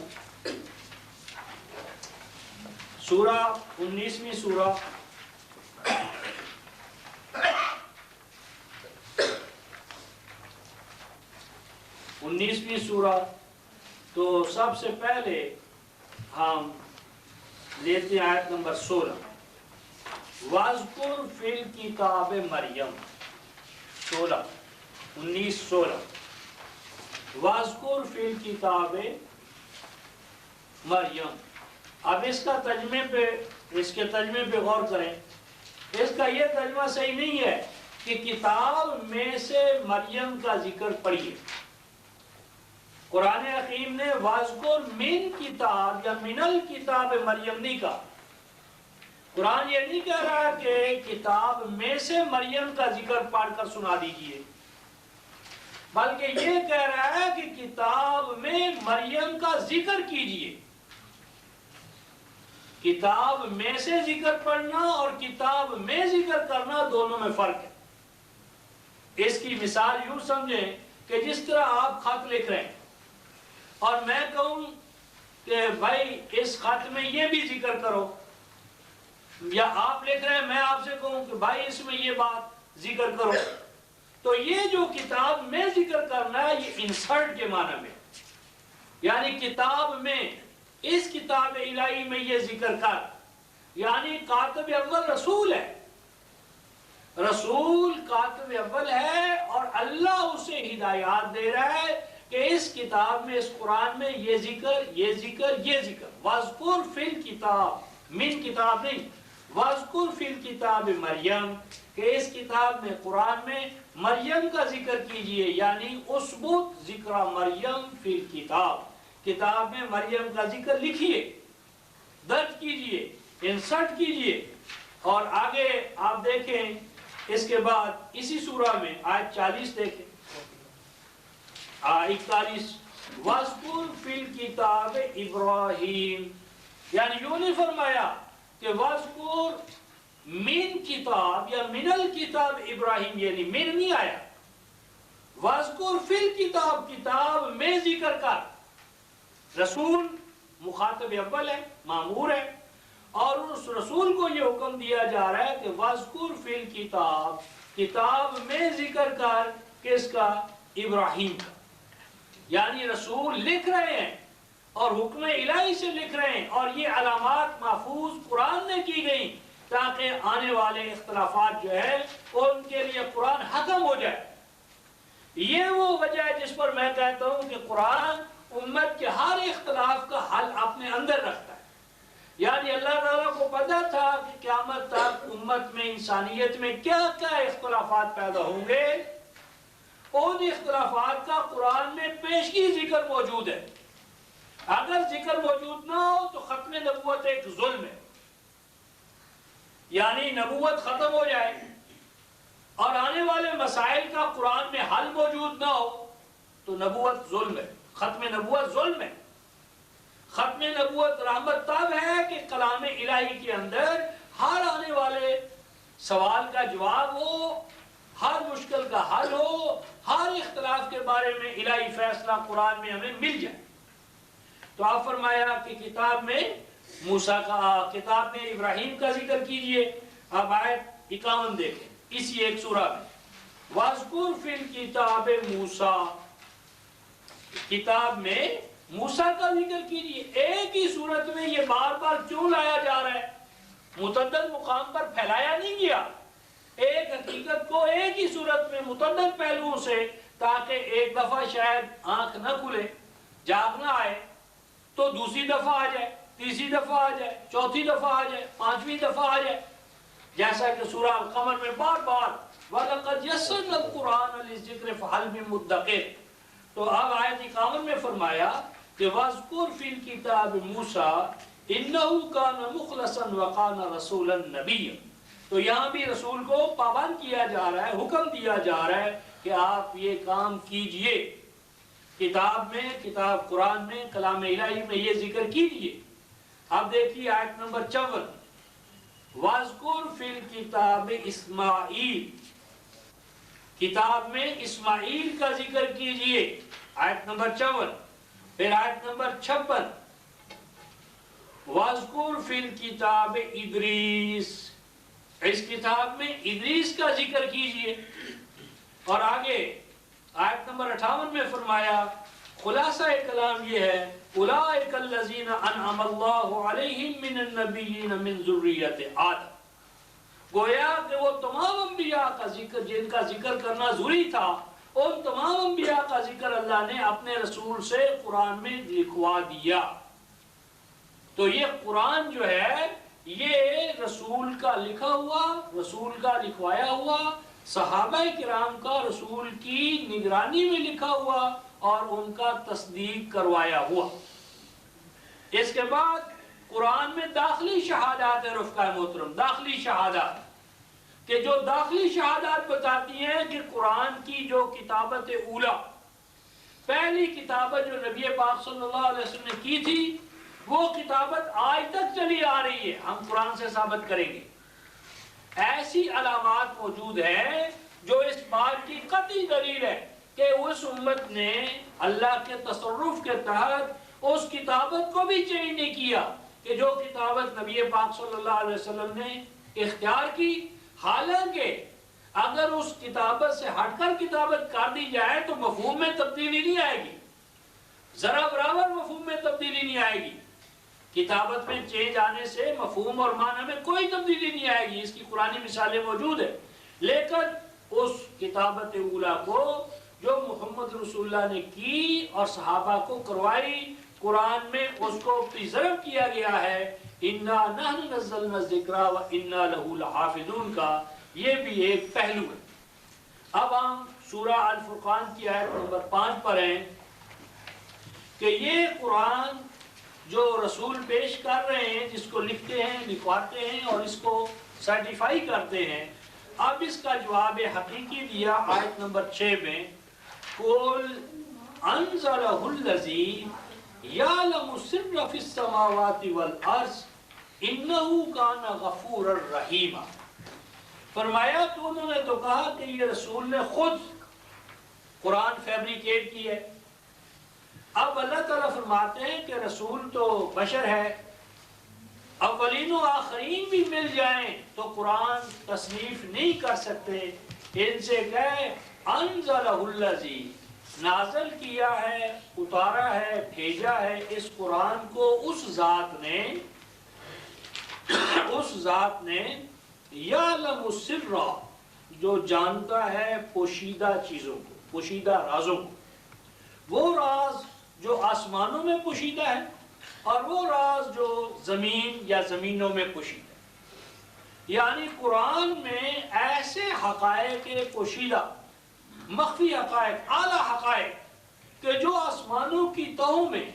سورہ 19ویں سورہ تو سب سے پہلے ہم لیتے ہیں آیت نمبر 16 وَاذْكُرْ فِي الْكِتَابِ مریم 19-16 وَاذْكُرْ فِي الْكِتَابِ مریم۔ اب اس کے ترجمے پہ غور کریں۔ اس کا یہ ترجمہ صحیح نہیں ہے کہ کتاب میں سے مریم کا ذکر پڑھیے۔ قرآن حکیم نے وَاذْكُرْ مِن کتاب یا من الکتاب مریم نہیں کہا۔ قرآن یہ نہیں کہہ رہا کہ کتاب میں سے مریم کا ذکر پڑھ کر سنا دیجئے، بلکہ یہ کہہ رہا ہے کہ کتاب میں مریم کا ذکر کیجئے۔ کتاب میں سے ذکر پڑھنا اور کتاب میں ذکر کرنا دونوں میں فرق ہے۔ اس کی مثال یوں سمجھیں کہ جس طرح آپ خط لکھ رہے ہیں اور میں کہوں کہ بھائی اس خط میں یہ بھی ذکر کرو، یا آپ لکھ رہے ہیں میں آپ سے کہوں کہ بھائی اس میں یہ بات ذکر کرو، تو یہ جو کتاب میں ذکر کرنا ہے یہ انسرٹ کے معنی میں، یعنی کتاب میں اس کتاب الہی میں یہ ذکر کر، یعنی کاتب اول رسول ہے، رسول کاتب اول ہے اور اللہ اسے ہدایات دے رہا ہے کہ اس کتاب میں، اس قرآن میں یہ ذکر، یہ ذکر، یہ ذکر۔ وَاذْكُرْ فِي الْكِتَابِ، من کتاب نہیں، وَاذْكُرْ فِي الْكِتَابِ مریم، کہ اس کتاب میں، قرآن میں مریم کا ذکر کیجئے، یعنی اثبت ذکر مریم فی الکتاب، کتاب میں مریم کا ذکر لکھیے، درج کیجئے، انسرٹ کیجئے۔ اور آگے آپ دیکھیں اس کے بعد اسی سورہ میں آیت 40 دیکھیں، 41 وَاذْكُرْ فِي الْكِتَابِ ابراہیم، یعنی یوں نہیں فرمایا کہ وَاذْكُرْ من کتاب یا من الکتاب ابراہیم، یعنی من نہیں آیا، وَاذْكُرْ فِي الْكِتاب، کتاب میں ذکر کر۔ رسول مخاطب اول ہے، مامور ہے، اور اس رسول کو یہ حکم دیا جا رہا ہے کہ وَاذْكُرْ فِي الْكِتاب، کتاب میں ذکر کر، کس کا؟ ابراہیم کا، یعنی رسول لکھ رہے ہیں اور حکم الہی سے لکھ رہے ہیں، اور یہ علامات محفوظ قرآن نے کی گئی تاکہ آنے والے اختلافات جو ہے ان کے لیے قرآن ختم ہو جائے۔ یہ وہ وجہ ہے جس پر میں کہتا ہوں کہ قرآن امت کے ہر اختلاف کا حل اپنے اندر رکھتا ہے۔ یعنی اللہ تعالیٰ کو پتا تھا کہ قیامت تک امت میں، انسانیت میں کیا کیا اختلافات پیدا ہوں گے، ان اختلافات کا قرآن میں پیشگی ذکر موجود ہے۔ اگر ذکر موجود نہ ہو تو ختم نبوت ایک ظلم ہے، یعنی نبوت ختم ہو جائے اور آنے والے مسائل کا قرآن میں حل موجود نہ ہو تو نبوت ظلم ہے، ختم نبوت ظلم ہے۔ ختم نبوت رحمت تب ہے کہ کلام الہی کے اندر ہر آنے والے سوال کا جواب ہو، ہر مشکل کا حل ہو، ہر اختلاف کے بارے میں الہی فیصلہ قرآن میں ہمیں مل جائے۔ تو آپ فرمایا کہ کتاب میں موسیٰ کا، کتاب میں ابراہیم کا ذکر کیجئے۔ اب آیت 51 دیکھیں اسی ایک سورہ میں، وَاذْكُرْ فِي الْكِتَابِ مُوسَىٰ، کتاب میں موسیٰ کا ذکر کیجئے۔ ایک ہی صورت میں یہ بار بار کیوں لایا جا رہا ہے؟ متعدد مقام پر پھیلایا نہیں گیا، ایک حقیقت کو ایک ہی صورت میں متعدد پہلوؤں سے، تاکہ ایک دفعہ شاید آنکھ نہ کھلے، جاگ نہ آئے تو دوسری دفعہ آ جائے، تیسری دفعہ آ جائے، چوتھی دفعہ آ جائے، پانچویں دفعہ آ جائے، جیسا کہ سورہ القمر میں بار بار وَلَقَدْ يَسَّرْنَا الْقُرْآنَ لِلذِّكْرِ فَهَلْ مِن مُدَّكِرٍ۔ تو اب آیت 51 میں فرمایا کہ وَاذْكُرْ فِي الْكِتَابِ مُوسَىٰ إِنَّهُ كَانَ مُخْلَصًا وَكَانَ رَسُولًا نَبِيًّا۔ تو یہاں بھی رسول کو پابند کیا جا رہا ہے، حکم دیا جا رہا ہے کہ آپ یہ کام کیجئے، کتاب میں، کتاب قرآن میں، کلام الہی میں یہ ذکر کیجئے۔ اب دیکھیے آیت نمبر 54، وَاذْكُرْ فِي الْكِتَابِ اسماعیل، کتاب میں اسماعیل کا ذکر کیجئے، آیت نمبر 54۔ پھر آیت نمبر 56، وَاذْكُرْ فِي الْكِتَابِ ادریس، اس کتاب میں ادریس کا ذکر کیجئے۔ اور آگے آیت نمبر 58 میں فرمایا، خلاصہ کلام یہ ہے، اولئک الذین انعم اللہ علیہم من النبیین من ذریۃ آدم، گویا کہ وہ تمام انبیاء کا ذکر جن کا ذکر کرنا ضروری تھا، ان تمام انبیاء کا ذکر اللہ نے اپنے رسول سے قرآن میں لکھوا دیا۔ تو یہ قرآن جو ہے یہ رسول کا لکھا ہوا، رسول کا لکھوایا ہوا، صحابہ کرام کا رسول کی نگرانی میں لکھا ہوا اور ان کا تصدیق کروایا ہوا۔ اس کے بعد قرآن میں داخلی شہادات ہے رفقائے محترم، داخلی شہادات، کہ جو داخلی شہادات بتاتی ہیں کہ قرآن کی جو کتابت اولا، پہلی کتابت جو نبی پاک صلی اللہ علیہ وسلم نے کی تھی، وہ کتابت آج تک چلی آ رہی ہے، ہم قرآن سے ثابت کریں گے۔ ایسی علامات موجود ہیں جو اس بات کی قطعی دلیل ہے کہ اس امت نے اللہ کے تصرف کے تحت اس کتابت کو بھی چینج نہیں کیا کہ جو کتابت نبی پاک صلی اللہ علیہ وسلم نے اختیار کی۔ حالانکہ اگر اس کتابت سے ہٹ کر کتابت کر دی جائے تو مفہوم میں تبدیلی نہیں آئے گی، ذرا برابر مفہوم میں تبدیلی نہیں آئے گی۔ کتابت میں چینج آنے سے مفہوم اور معنی میں کوئی تبدیلی نہیں آئے گی، اس کی قرآنی مثالیں موجود ہیں۔ لیکن اس کتابت اولا کو جو محمد رسول اللہ نے کی اور صحابہ کو کروائی، قرآن میں اس کو پریزرو کیا گیا ہے، اِنَّا نَحْنُ نَزَّلْنَا الذِّكْرَ وَإِنَّا لَهُ لَحَافِظُونَ کا یہ بھی ایک پہلو ہے۔ اب ہم سورہ الفرقان کی آیت نمبر 5 پر ہیں کہ یہ قرآن جو رسول پیش کر رہے ہیں، جس کو لکھتے ہیں، لکھواتے ہیں اور اس کو سرٹیفائی کرتے ہیں، اب اس کا جواب حقیقی دیا آیت نمبر 6 میں، قُلْ أَنزَلَهُ الَّذِي يَعْلَمُ السِّرَّ فِي السَّمَاوَاتِ وَالْأَرْضِ إِنَّهُ كَانَ غَفُورًا رَحِيمًا۔ فرمایا تو انہوں نے تو کہا کہ یہ رسول نے خود قرآن فیبریکیٹ کی ہے۔ اب اللہ تعالیٰ فرماتے ہیں کہ رسول تو بشر ہے، اولین و آخرین بھی مل جائیں تو قرآن تصنیف نہیں کر سکتے۔ ان سے کہے انزلہ الذی، نازل کیا ہے، اتارا ہے، بھیجا ہے اس قرآن کو اس ذات نے یعلم السر، جو جانتا ہے پوشیدہ چیزوں کو، پوشیدہ رازوں کو، وہ راز جو آسمانوں میں پوشیدہ ہے اور وہ راز جو زمین یا زمینوں میں پوشیدہ ہے۔ یعنی قرآن میں ایسے حقائق پوشیدہ، مخفی حقائق، اعلیٰ حقائق کہ جو آسمانوں کی تہوں میں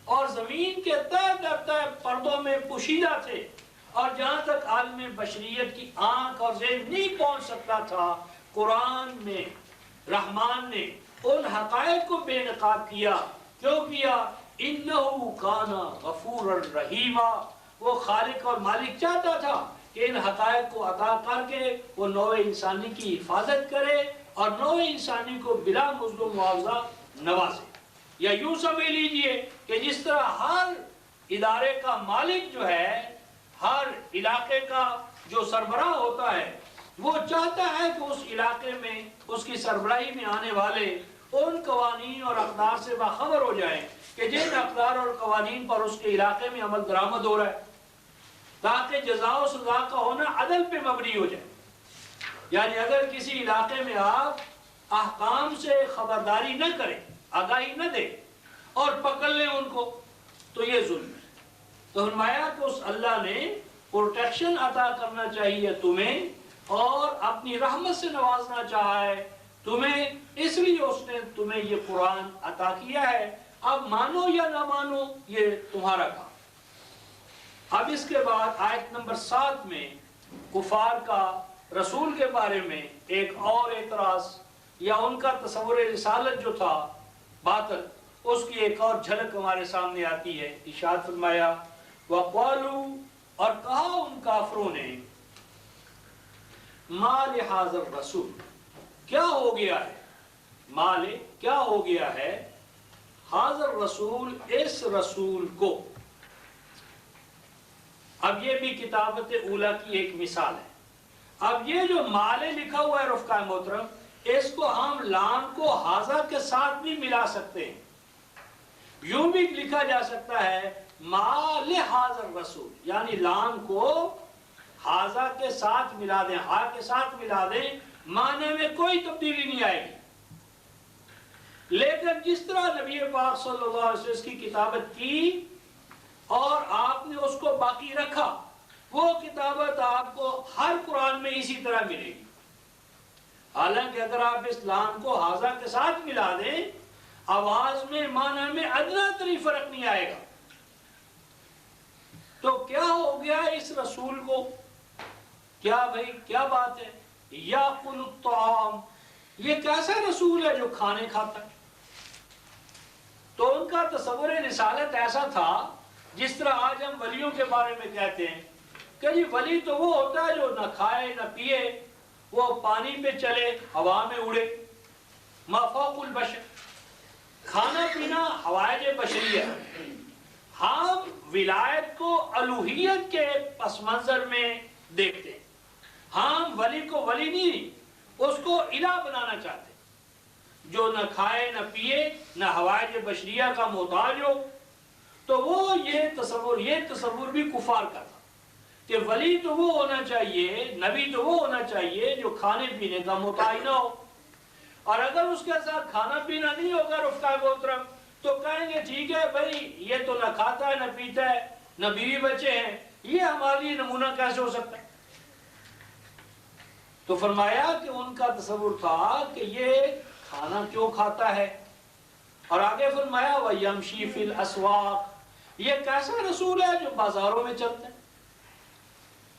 اور زمین کے تہ در تہ پردوں میں پوشیدہ تھے اور جہاں تک عالم بشریت کی آنکھ اور ذہن نہیں پہنچ سکتا تھا، قرآن میں رحمان نے ان حقائق کو بے نقاب کیا۔ کیوں کیا؟ انہو کانا غفورا رحیما، وہ خالق اور مالک چاہتا تھا کہ ان حقائق کو عطا کر کے وہ نوع انسانی کی حفاظت کرے اور نوع انسانی کو بلا مزد و معاوضہ نوازے۔ یا یوں سمجھ لیجئے کہ جس طرح ہر ادارے کا مالک جو ہے، ہر علاقے کا جو سربراہ ہوتا ہے، وہ چاہتا ہے کہ اس علاقے میں اس کی سربراہی میں آنے والے ان قوانین اور اقدار سے باخبر ہو جائیں کہ جن اقدار اور قوانین پر اس کے علاقے میں عمل درآمد ہو رہا ہے، تاکہ جزا و سزا کا ہونا عدل پہ مبنی ہو جائے۔ یعنی اگر کسی علاقے میں آپ احکام سے خبرداری نہ کریں، آگاہی نہ دیں اور پکڑ لیں ان کو، تو یہ ظلم ہے۔ تو فرمایا کہ اس اللہ نے پروٹیکشن عطا کرنا چاہیے تمہیں اور اپنی رحمت سے نوازنا چاہا ہے تمہیں، اس لیے اس نے تمہیں یہ قرآن عطا کیا ہے۔ اب مانو یا نہ مانو یہ تمہارا کام۔ اب اس کے بعد آیت نمبر 7 میں کفار کا رسول کے بارے میں ایک اور اعتراض یا ان کا تصور رسالت جو تھا باطل، اس کی ایک اور جھلک ہمارے سامنے آتی ہے۔ ارشاد فرمایا وَقَالُوا، اور کہا ان کافروں نے، مَا لِهَذَا الرَّسُولِ، کیا ہو گیا ہے، مال کیا ہو گیا ہے، حاضر رسول، اس رسول کو۔ اب یہ بھی کتابت اولیٰ کی ایک مثال ہے۔ اب یہ جو مال لکھا ہوا ہے رفقا محترم، اس کو ہم لام کو حاضر کے ساتھ بھی ملا سکتے ہیں۔ یوں بھی لکھا جا سکتا ہے مال حاضر رسول، یعنی لام کو حاضر کے ساتھ ملا دیں، ہا کے ساتھ ملا دیں، معنی میں کوئی تبدیلی نہیں آئے گی۔ لیکن جس طرح نبی پاک صلی اللہ علیہ وسلم اس کی کتابت کی اور آپ نے اس کو باقی رکھا، وہ کتابت آپ کو ہر قرآن میں اسی طرح ملے گی۔ حالانکہ اگر آپ اس لام کو حاضر کے ساتھ ملا دیں، آواز میں، معنی میں ادنا تری فرق نہیں آئے گا۔ تو کیا ہو گیا اس رسول کو؟ کیا بھائی کیا بات ہے؟ یاکل الطعام، یہ کیسا رسول ہے جو کھانے کھاتا ہے؟ تو ان کا تصور رسالت ایسا تھا جس طرح آج ہم ولیوں کے بارے میں کہتے ہیں کہ جی ولی تو وہ ہوتا ہے جو نہ کھائے نہ پیے، وہ پانی پہ چلے، ہوا میں اڑے، ما فوق البشر، کھانا پینا حوائج بشریہ۔ ہم ولایت کو الوہیت کے پس منظر میں دیکھتے ہیں، ہم ولی کو ولی نہیں، اس کو الہ بنانا چاہتے ہیں، جو نہ کھائے نہ پیے نہ حوائج بشریہ کا محتاج ہو۔ تو وہ یہ تصور بھی کفار کا تھا کہ ولی تو وہ ہونا چاہیے، نبی تو وہ ہونا چاہیے جو کھانے پینے کا محتاج نہ ہو، اور اگر اس کے ساتھ کھانا پینا نہیں ہوگا رفقا محترم تو کہیں گے ٹھیک ہے بھائی یہ تو نہ کھاتا ہے نہ پیتا ہے نہ بیوی بچے ہیں، یہ ہمارے لیے نمونہ کیسے ہو سکتا ہے؟ تو فرمایا کہ ان کا تصور تھا کہ یہ کھانا کیوں کھاتا ہے، اور آگے فرمایا وَيَمْشِي فِي الْأَسْوَاقِ، یہ کیسا رسول ہے جو بازاروں میں چلتا ہے؟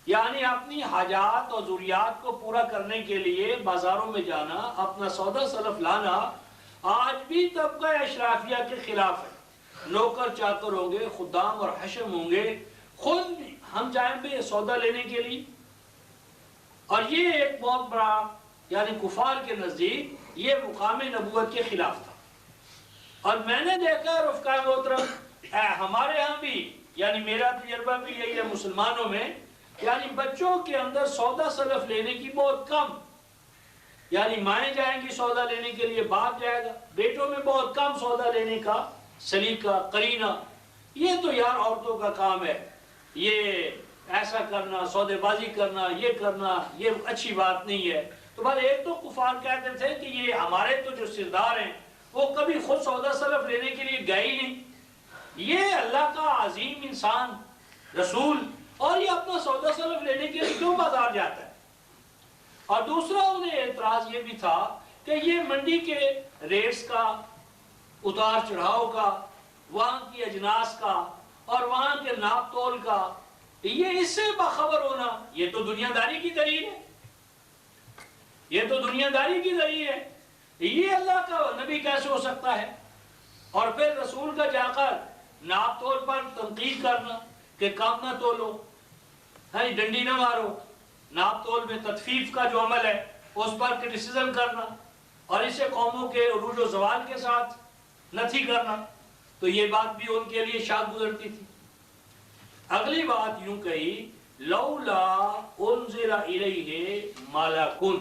یعنی اپنی حاجات اور ضروریات کو پورا کرنے کے لیے بازاروں میں جانا، اپنا سودا سلف لانا آج بھی طبقہ اشرافیہ کے خلاف ہے۔ نوکر چاکر ہوں گے، خدام اور حشم ہوں گے، خود ہم جائیں گے سودا لینے کے لیے، اور یہ ایک بہت بڑا یعنی کفار کے نزدیک یہ مقام نبوت کے خلاف تھا۔ اور میں نے دیکھا رفقا محترم ہمارے ہاں بھی، یعنی میرا تجربہ بھی یہی ہے مسلمانوں میں، یعنی بچوں کے اندر سودا سلف لینے کی بہت کم، یعنی مائیں جائیں گی سودا لینے کے لیے، باپ جائے گا، بیٹوں میں بہت کم سودا لینے کا سلیقہ، قرینہ۔ یہ تو یار عورتوں کا کام ہے، یہ ایسا کرنا، سودے بازی کرنا، یہ اچھی بات نہیں ہے۔ تو بھائی ایک تو کفار کہتے تھے کہ یہ ہمارے تو جو سردار ہیں وہ کبھی خود سودا سلف لینے کے لیے گئے ہی نہیں، یہ اللہ کا عظیم انسان رسول، اور یہ اپنا سودا سلف لینے کے لیے کیوں بازار جاتا ہے؟ اور دوسرا انہیں اعتراض یہ بھی تھا کہ یہ منڈی کے ریٹس کا، اتار چڑھاؤ کا، وہاں کی اجناس کا اور وہاں کے ناپ تول کا، یہ اس سے باخبر ہونا، یہ تو دنیا داری کی دلیل ہے، یہ تو دنیا داری کی دلیل ہے، یہ اللہ کا نبی کیسے ہو سکتا ہے؟ اور پھر رسول کا جا کر ناپ تول پر تنقید کرنا کہ کام نہ تولو، ڈنڈی نہ مارو، ناپ تول میں تطفیف کا جو عمل ہے اس پر کرٹیسزم کرنا، اور اسے قوموں کے عروج و زوال کے ساتھ نتھی کرنا، تو یہ بات بھی ان کے لیے شاک گزرتی تھی۔ اگلی بات یوں کہی، لولا انزل الیہ ملکن،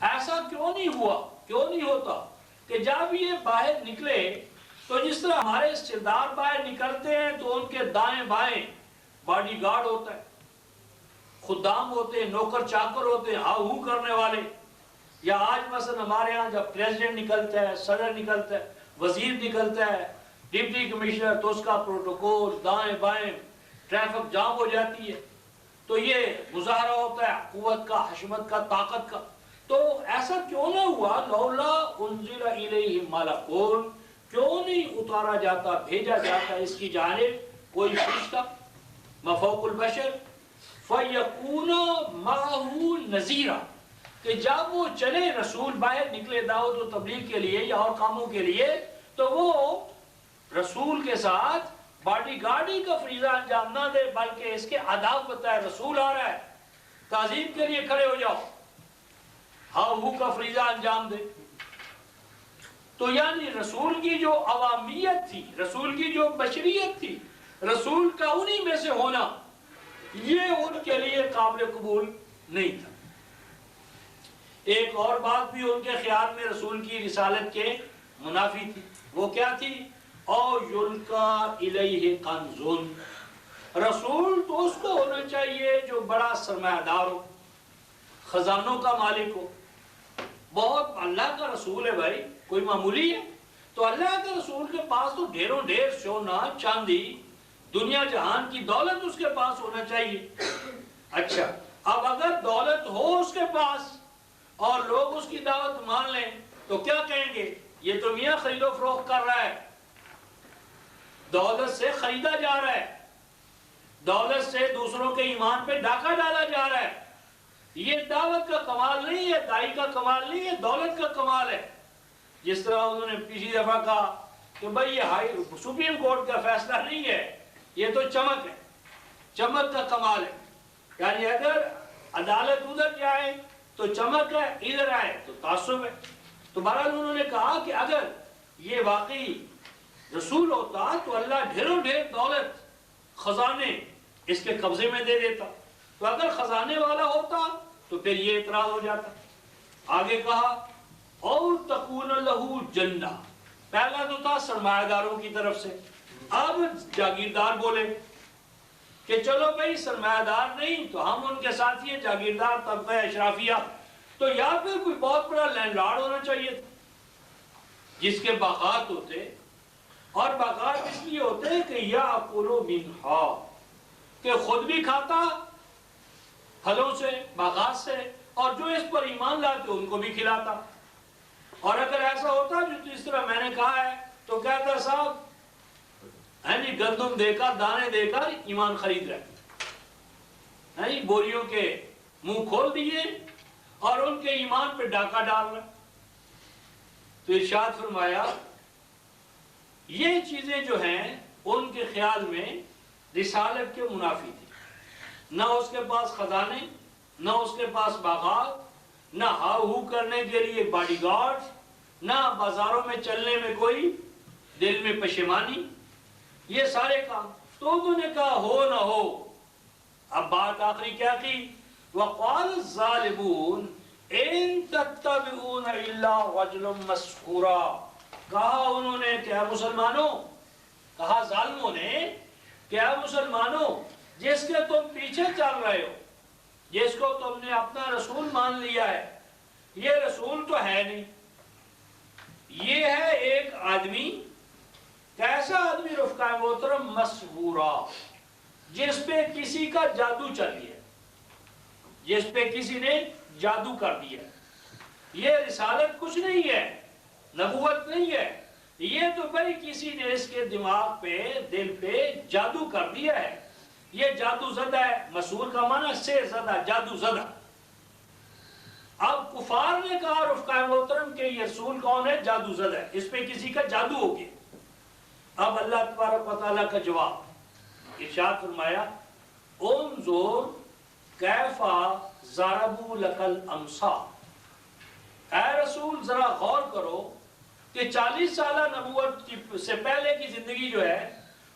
ایسا کیوں نہیں ہوا، کیوں نہیں ہوتا کہ جب یہ باہر نکلے تو جس طرح ہمارے سردار باہر نکلتے ہیں تو ان کے دائیں بائیں باڈی گارڈ ہوتا ہے، خدام ہوتے ہیں، نوکر چاکر ہوتے ہیں، ہاؤ ہو کرنے والے، یا آج مثلا ہمارے ہاں جب پریزیڈنٹ نکلتا ہے، صدر نکلتا ہے، وزیر نکلتا ہے، ڈپٹی کمشنر، تو اس کا پروٹوکول، دائیں بائیں ٹریفک جام ہو جاتی ہے، تو یہ مظاہرہ ہوتا ہے قوت کا، حشمت کا، طاقت کا۔ تو ایسا کیوں نہ ہوا، لولا انزل الیہ ملکون، کیوں نہیں اتارا جاتا، بھیجا جاتا اس کی جانب کوئی فرشتہ مفوق البشر، فَيَكُونَ مَعَهُ نَذِيرًا، کہ جب وہ چلے رسول باہر نکلے دعوت و تبلیغ کے لیے یا اور کاموں کے لیے، تو وہ رسول کے ساتھ باڈی گارڈی کا فریضہ انجام نہ دے، بلکہ اس کے آداب بتائے، رسول آ رہا ہے، تعظیم کے لیے کھڑے ہو جاؤ، ہاؤ ہو کا فریضہ انجام دے۔ تو یعنی رسول کی جو عوامیت تھی، رسول کی جو بشریت تھی، رسول کا انہی میں سے ہونا، یہ ان کے لیے قابل قبول نہیں تھا۔ ایک اور بات بھی ان کے خیال میں رسول کی رسالت کے منافی تھی، وہ کیا تھی؟ او یلقا الیہ کنزن، رسول تو اس کو ہونا چاہیے جو بڑا سرمایہ دار ہو، خزانوں کا مالک ہو، بہت، اللہ کا رسول ہے بھائی، کوئی معمولی ہے؟ تو اللہ کے رسول کے پاس تو ڈھیروں ڈھیر سونا چاندی، دنیا جہان کی دولت اس کے پاس ہونا چاہیے۔ اچھا، اب اگر دولت ہو اس کے پاس اور لوگ اس کی دعوت مان لیں تو کیا کہیں گے؟ یہ تو میاں خرید و فروخت کر رہا ہے، دولت سے خریدا جا رہا ہے، دولت سے دوسروں کے ایمان پہ ڈاکہ ڈالا جا رہا ہے۔ یہ دعوت کا کمال نہیں ہے، دائی کا کمال نہیں ہے، دولت کا کمال ہے۔ جس طرح انہوں نے پچھلی دفعہ کہا کہ بھئی یہ سپریم کورٹ کا فیصلہ نہیں ہے، یہ تو چمک ہے، چمک کا کمال ہے، یعنی اگر عدالت ادھر جائے تو چمک ہے، ادھر آئے تو تعصب ہے۔ تو بہرحال انہوں نے کہا کہ اگر یہ واقعی رسول ہوتا تو اللہ ڈھیروں ڈھیر دولت، خزانے اس کے قبضے میں دے دیتا، تو اگر خزانے والا ہوتا تو پھر یہ اعتراض ہو جاتا۔ آگے کہا اور تکون لہو جنہ، پہلا تو تھا سرمایہ داروں کی طرف سے، اب جاگیردار بولے کہ چلو بھئی سرمایہ دار نہیں تو ہم ان کے ساتھ یہ جاگیردار طبقہ اشرافیہ، تو یا پھر کوئی بہت بڑا لینڈ لارڈ ہونا چاہیے تھا جس کے باغات ہوتے، اور باغات اس لیے ہوتے ہیں کہ یاکلوا منہا، کہ خود بھی کھاتا پھلوں سے، باغات سے، اور جو اس پر ایمان لاتے ان کو بھی کھلاتا۔ اور اگر ایسا ہوتا جو اس طرح میں نے کہا ہے تو کہتا صاحب گندم دے کر، دانے دے کر ایمان خرید رہے، بوریوں کے منہ کھول دیے اور ان کے ایمان پہ ڈاکہ ڈال رہے۔ تو ارشاد فرمایا یہ چیزیں جو ہیں ان کے خیال میں رسالت کے منافی تھی، نہ اس کے پاس خزانے، نہ اس کے پاس باغات، نہ ہاؤ ہو کرنے کے لیے باڈی گارڈ، نہ بازاروں میں چلنے میں کوئی دل میں پشیمانی، یہ سارے کام۔ تو انہوں نے کہا ہو نہ ہو، اب بات آخری کیا کی؟ وَقَالَ الظَّالِمُونَ، ان تتبعون الا رجلا مسحورا، کہا انہوں نے کیا مسلمانوں، کہا ظالموں نے کیا مسلمانوں جس کے تم پیچھے چل رہے ہو، جس کو تم نے اپنا رسول مان لیا ہے، یہ رسول تو ہے نہیں، یہ ہے ایک آدمی، کیسا آدمی رفقا محترم، مسحورا، جس پہ کسی کا جادو چل گیا، جس پہ کسی نے جادو کر دیا۔ یہ رسالت کچھ نہیں ہے، نبوت نہیں ہے، یہ تو بھائی کسی نے اس کے دماغ پہ، دل پہ جادو کر دیا ہے، یہ جادو زدہ ہے۔ مسحور کا معنی سحر زدہ، جادو زدہ۔ اب کفار نے کہا رفقا محترم کہ یہ رسول کون ہے؟ جادو زدہ ہے، اس پہ کسی کا جادو ہو گیا۔ اب اللہ تبارک و تعالیٰ کا جواب ارشاد فرمایا، انظر کیف ضربوا لک الامثال، اے رسول ذرا غور کرو کہ 40 سالہ نبوت سے پہلے کی زندگی جو ہے،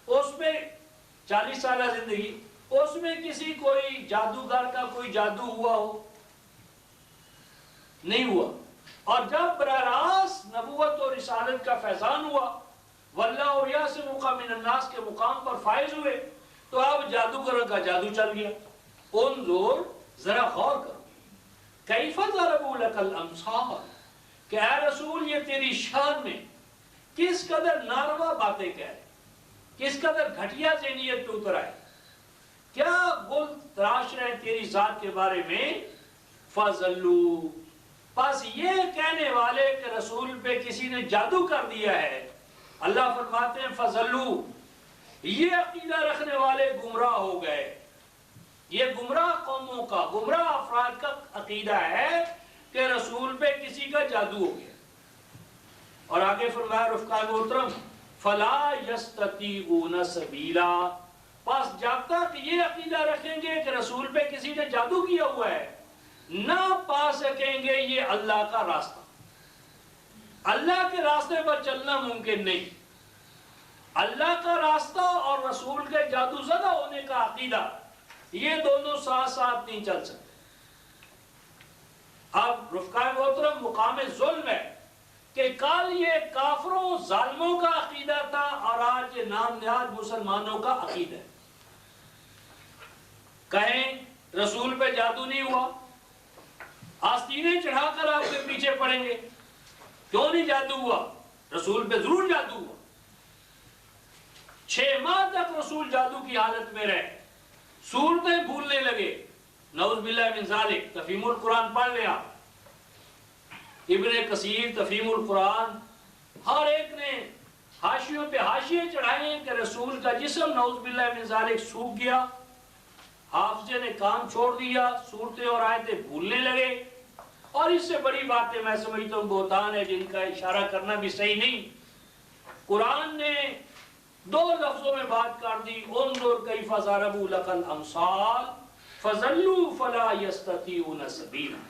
اس میں 40 سالہ زندگی، اس میں کسی کوئی جادوگر کا کوئی جادو ہوا ہو؟ نہیں ہوا۔ اور جب براہ راست نبوت اور رسالت کا فیضان ہوا، واللہ یعصمک من الناس کے مقام پر فائز ہوئے، تو اب جادوگر کا جادو چل گیا۔ انظر ذرا غور کرو، کیف ضربوا لک الامثال، کہ اے رسول یہ تیری شان میں کس قدر ناروا باتیں کہہ رہے، کس قدر گھٹیا ذہنیت پہ اتر آئے، کیا بول تراش رہے تیری ذات کے بارے میں۔ فضلوا، بس یہ کہنے والے کہ رسول پہ کسی نے جادو کر دیا ہے، اللہ فرماتے ہیں فضلوا، یہ عقیدہ رکھنے والے گمراہ ہو گئے۔ یہ گمراہ قوموں کا، گمراہ افراد کا عقیدہ ہے کہ رسول پہ کسی کا جادو ہو گیا۔ اور آگے فرمایا رفقا محترم، فلا یستطیعون سبیلا، پس جب تک یہ عقیدہ رکھیں گے کہ رسول پہ کسی نے جادو کیا ہوا ہے، نہ پا سکیں گے یہ اللہ کا راستہ۔ اللہ کے راستے پر چلنا ممکن نہیں۔ اللہ کا راستہ اور رسول کے جادو زدہ ہونے کا عقیدہ، یہ دونوں ساتھ ساتھ نہیں چل سکتے۔ اب رفقا محترم مقام ظلم ہے کہ کل یہ کافروں ظالموں کا عقیدہ تھا، اور آج یہ نام نہاد مسلمانوں کا عقیدہ ہے۔ کہیں رسول پہ جادو نہیں ہوا، آستینیں چڑھا کر آپ کے پیچھے پڑیں گے، کیوں نہیں جادو ہوا؟ رسول پہ ضرور جادو ہوا۔ 6 ماہ تک رسول جادو کی حالت میں رہے، صورتیں بھولنے لگے، نعوذ باللہ من ذالک۔ تفہیم القرآن پڑھ لیں آپ، ابن کثیر تفہیم القرآن، ہر ایک نے حاشیوں پہ حاشیے چڑھائے ہیں کہ رسول کا جسم نعوذ باللہ من ذالک سوکھ گیا، حافظے نے کام چھوڑ دیا، صورتیں اور آیتیں بھولنے لگے۔ اور اس سے بڑی باتیں میں سمجھتا ہوں بہتان ہے، جن کا اشارہ کرنا بھی صحیح نہیں۔ قرآن نے 2 لفظوں میں بات کر دی، انظر کیف ضربوا لک الامثال فضلوا فلا یستطیعون سبیلا۔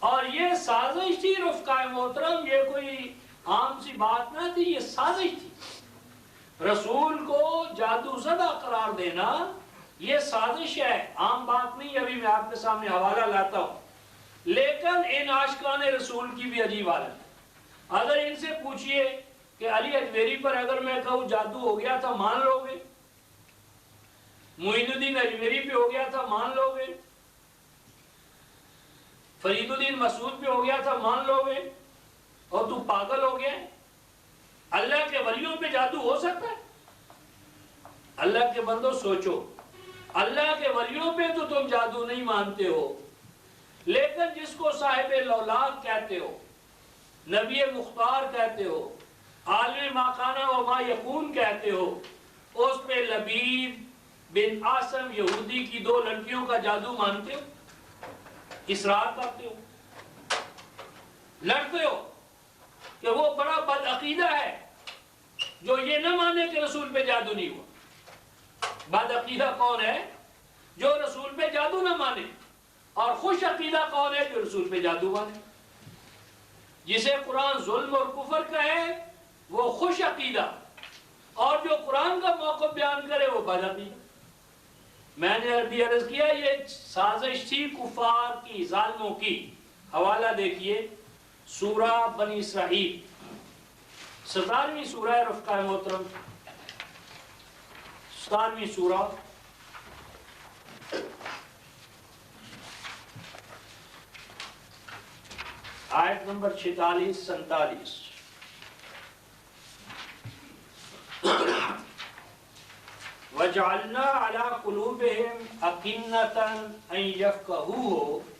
اور یہ سازش تھی رفقا محترم، یہ کوئی عام سی بات نہ تھی، یہ سازش تھی۔ رسول کو جادو زدہ قرار دینا یہ سازش ہے، عام بات نہیں۔ ابھی میں آپ کے سامنے حوالہ لاتا ہوں، لیکن ان عاشقان رسول کی بھی عجیب حالت ہے۔ اگر ان سے پوچھئے کہ علی اجمیری پر اگر میں کہوں جادو ہو گیا تھا، مان لو گے؟ معین الدین اجمیری پہ ہو گیا تھا، مان لو گے؟ فرید الدین مسعود پہ ہو گیا تھا، مان لو گے؟ اور تو پاگل ہو گیا؟ اللہ کے ولیوں پہ جادو ہو سکتا ہے؟ اللہ کے بندو سوچو، اللہ کے ولیوں پہ تو تم جادو نہیں مانتے ہو، لیکن جس کو صاحب لولاک کہتے ہو، نبی مختار کہتے ہو، عالم ما کان و ما یکون کہتے ہو، اس پہ لبیب بن عاصم یہودی کی 2 لڑکیوں کا جادو مانتے ہو، اصرار کرتے ہو، لڑتے ہو کہ وہ بڑا بدعقیدہ ہے جو یہ نہ مانے کہ رسول پہ جادو نہیں ہوا۔ بد عقیدہ کون ہے؟ جو رسول پہ جادو نہ مانے، اور خوش عقیدہ کون ہے؟ جو رسول پہ جادو مانے۔ جسے قرآن ظلم اور کفر کہے وہ خوش عقیدہ، اور جو قرآن کا موقف بیان کرے وہ بد عقیدہ۔ میں نے عرض کیا یہ سازش تھی کفار کی، ظالموں کی، حوالہ دیکھیے سورہ بنی اسرائیل 17ویں سورہ ہے رفقہ محترم، 17ویں سورہ آیت نمبر 46-47۔ وَجَعَلْنَا عَلَىٰ قُلُوبِهِمْ أَكِنَّةً أَن يَفْقَهُوهُ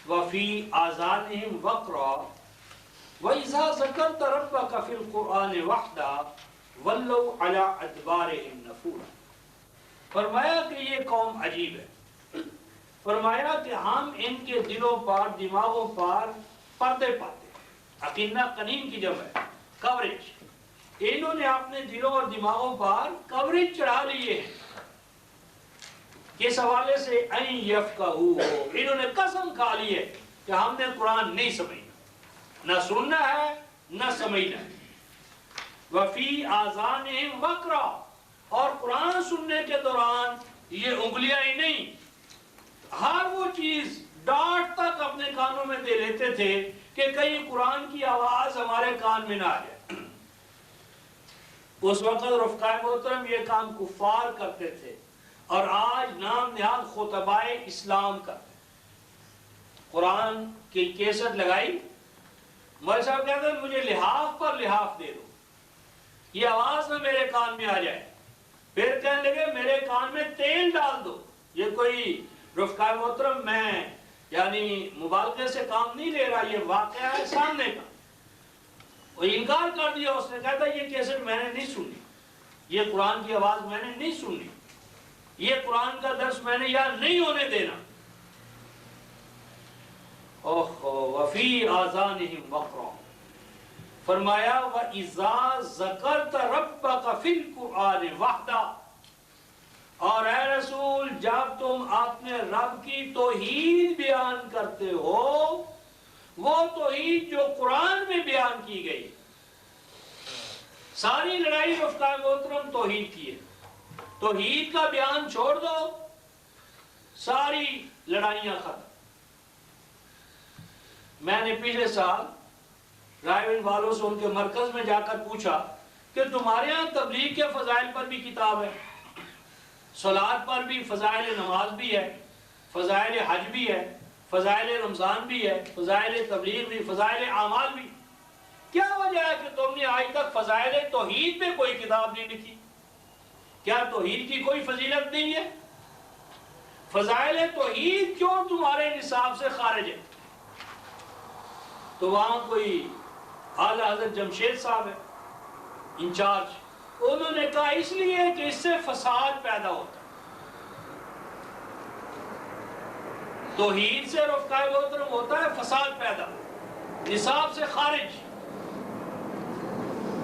وَفِي آذَانِهِمْ وَقْرًا وَإِذَا ذَكَرْتَ رَبَّكَ فِي الْقُرْآنِ وَحْدَهُ وَلَّوْا عَلَىٰ أَدْبَارِهِمْ نُفُورًا۔ فرمایا کہ یہ قوم عجیب ہے، فرمایا کہ ہم ان کے دلوں پر دماغوں پر پردے پاتے ہیں۔ اکنہ قنین کی جمع ہے، کوریج۔ انہوں نے اپنے دلوں اور دماغوں پر کوریج چڑھا لیے ہیں، کس حوالے سے ان یفقہوہ، انہوں نے قسم کھا لی ہے کہ ہم نے قرآن نہیں سمجھنا، نہ سننا ہے نہ سمجھنا ہے۔ وفی آذانہم وقرا، اور قرآن سننے کے دوران یہ انگلیاں ہی نہیں، ہر وہ چیز ڈانٹ تک اپنے کانوں میں دے لیتے تھے کہ کہیں قرآن کی آواز ہمارے کان میں نہ آ جائے۔ اس وقت رفقائے محترم یہ کام کفار کرتے تھے، اور آج نام نہاد خطبائے اسلام کرتے ہیں۔ قرآن کی کیسٹ لگائی، مولوی صاحب کہتے ہیں مجھے لحاف پر لحاف دے دو، یہ آواز نہ میرے کان میں آ جائے۔ پھر کہنے لگے میرے کان میں تیل ڈال دو۔ یہ کوئی رفقائے محترم میں یعنی مبالغے سے کام نہیں لے رہا، یہ واقعہ ہے سامنے کا۔ وہ انکار کر دیا، اس نے کہتا یہ کیسٹ میں نے نہیں سنی، یہ قرآن کی آواز میں نے نہیں سنی، یہ قرآن کا درس میں نے یاد نہیں ہونے دینا۔ وفی آذانہم وقرا، فرمایا وَإِذَا ذَكَرْتَ رَبَّكَ فِي الْقُرْآنِ وَحْدَهُ، اور اے رسول جب تم اپنے رب کی توحید بیان کرتے ہو، وہ توحید جو قرآن میں بیان کی گئی، ساری لڑائی رفقائے محترم توحید کی ہے، توحید کا بیان چھوڑ دو ساری لڑائیاں ختم۔ میں نے پچھلے سال رائے والوں سے ان کے مرکز میں جا کر پوچھا کہ تمہارے ہاں تبلیغ کے فضائل پر بھی کتاب ہے، صلاۃ پر بھی، فضائل نماز بھی ہے، فضائل حج بھی ہے، فضائل رمضان بھی ہے، فضائل تبلیغ بھی، فضائل اعمال بھی، کیا وجہ ہے کہ تم نے آج تک فضائل توحید میں کوئی کتاب نہیں لکھی؟ کیا توحید کی کوئی فضیلت نہیں ہے؟ فضائل توحید کیوں تمہارے نصاب سے خارج ہے؟ تو وہاں کوئی اعلیٰ حضرت جمشید صاحب ہے انچارج، انہوں نے کہا اس لیے کہ اس سے فساد پیدا ہوتا ہے، توحید سے رفقائے محترم ہوتا ہے فساد پیدا، نصاب سے خارج۔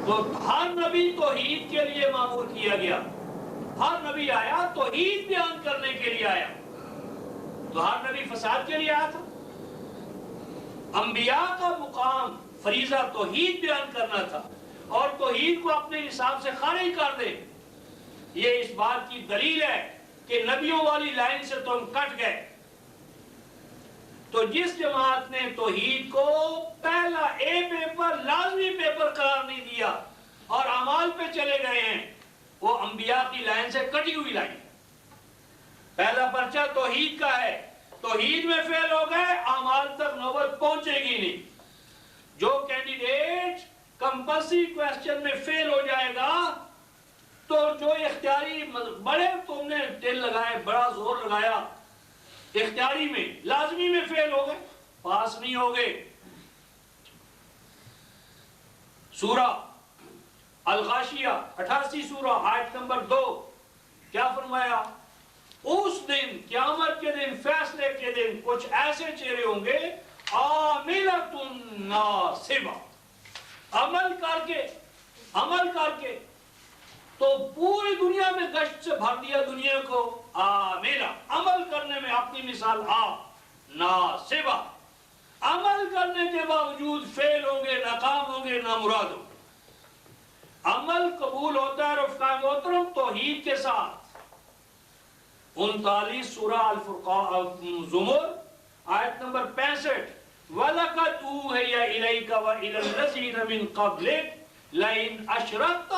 تو ہر نبی توحید کے لیے معمور کیا گیا، ہر نبی آیا توحید بیان کرنے کے لیے آیا، تو ہر نبی فساد کے لیے آیا تھا؟ انبیاء کا مقام فریضہ توحید بیان کرنا تھا، اور توحید کو اپنے حساب سے خارج کر دے، یہ اس بات کی دلیل ہے کہ نبیوں والی لائن سے تم کٹ گئے۔ تو جس جماعت نے توحید کو پہلا اے پیپر لازمی پیپر قرار نہیں دیا اور اعمال پہ چلے گئے ہیں، وہ انبیاء کی لائن سے کٹی ہوئی لائن۔ پہلا پرچہ توحید کا ہے، توحید میں فیل ہو گئے، اعمال تک نوبت پہنچے گی نہیں۔ جو کینڈیڈیٹ کمپلسری کویسچن میں فیل ہو جائے گا، تو جو اختیاری بڑے تم نے دل لگائے، بڑا زور لگایا، اختیاری میں لازمی میں فیل ہو گئے، پاس نہیں ہو گئے۔ سورہ الغاشیہ 88 سورہ آیت نمبر 2 کیا فرمایا؟ اس دن قیامت کے دن، فیصلے کے دن، کچھ ایسے چہرے ہوں گے عاملۃ ناصبہ، عمل کر کے تو پوری دنیا میں گشت سے بھر دیا دنیا کو، عاملہ، عمل کرنے میں اپنی مثال آپ، ناصبہ، عمل کرنے کے باوجود فیل ہوں گے، ناکام ہوں گے، نامراد ہوں گے۔ عمل قبول ہوتا ہے رفقائے محترم توحید کے ساتھ۔ 39 سورہ الفرقان زمر آیت نمبر 65، وَلَقَدْ أُوحِيَ إِلَيْكَ وَإِلَى الَّذِينَ مِن قَبْلِكَ لَئِنْ أَشْرَكْتَ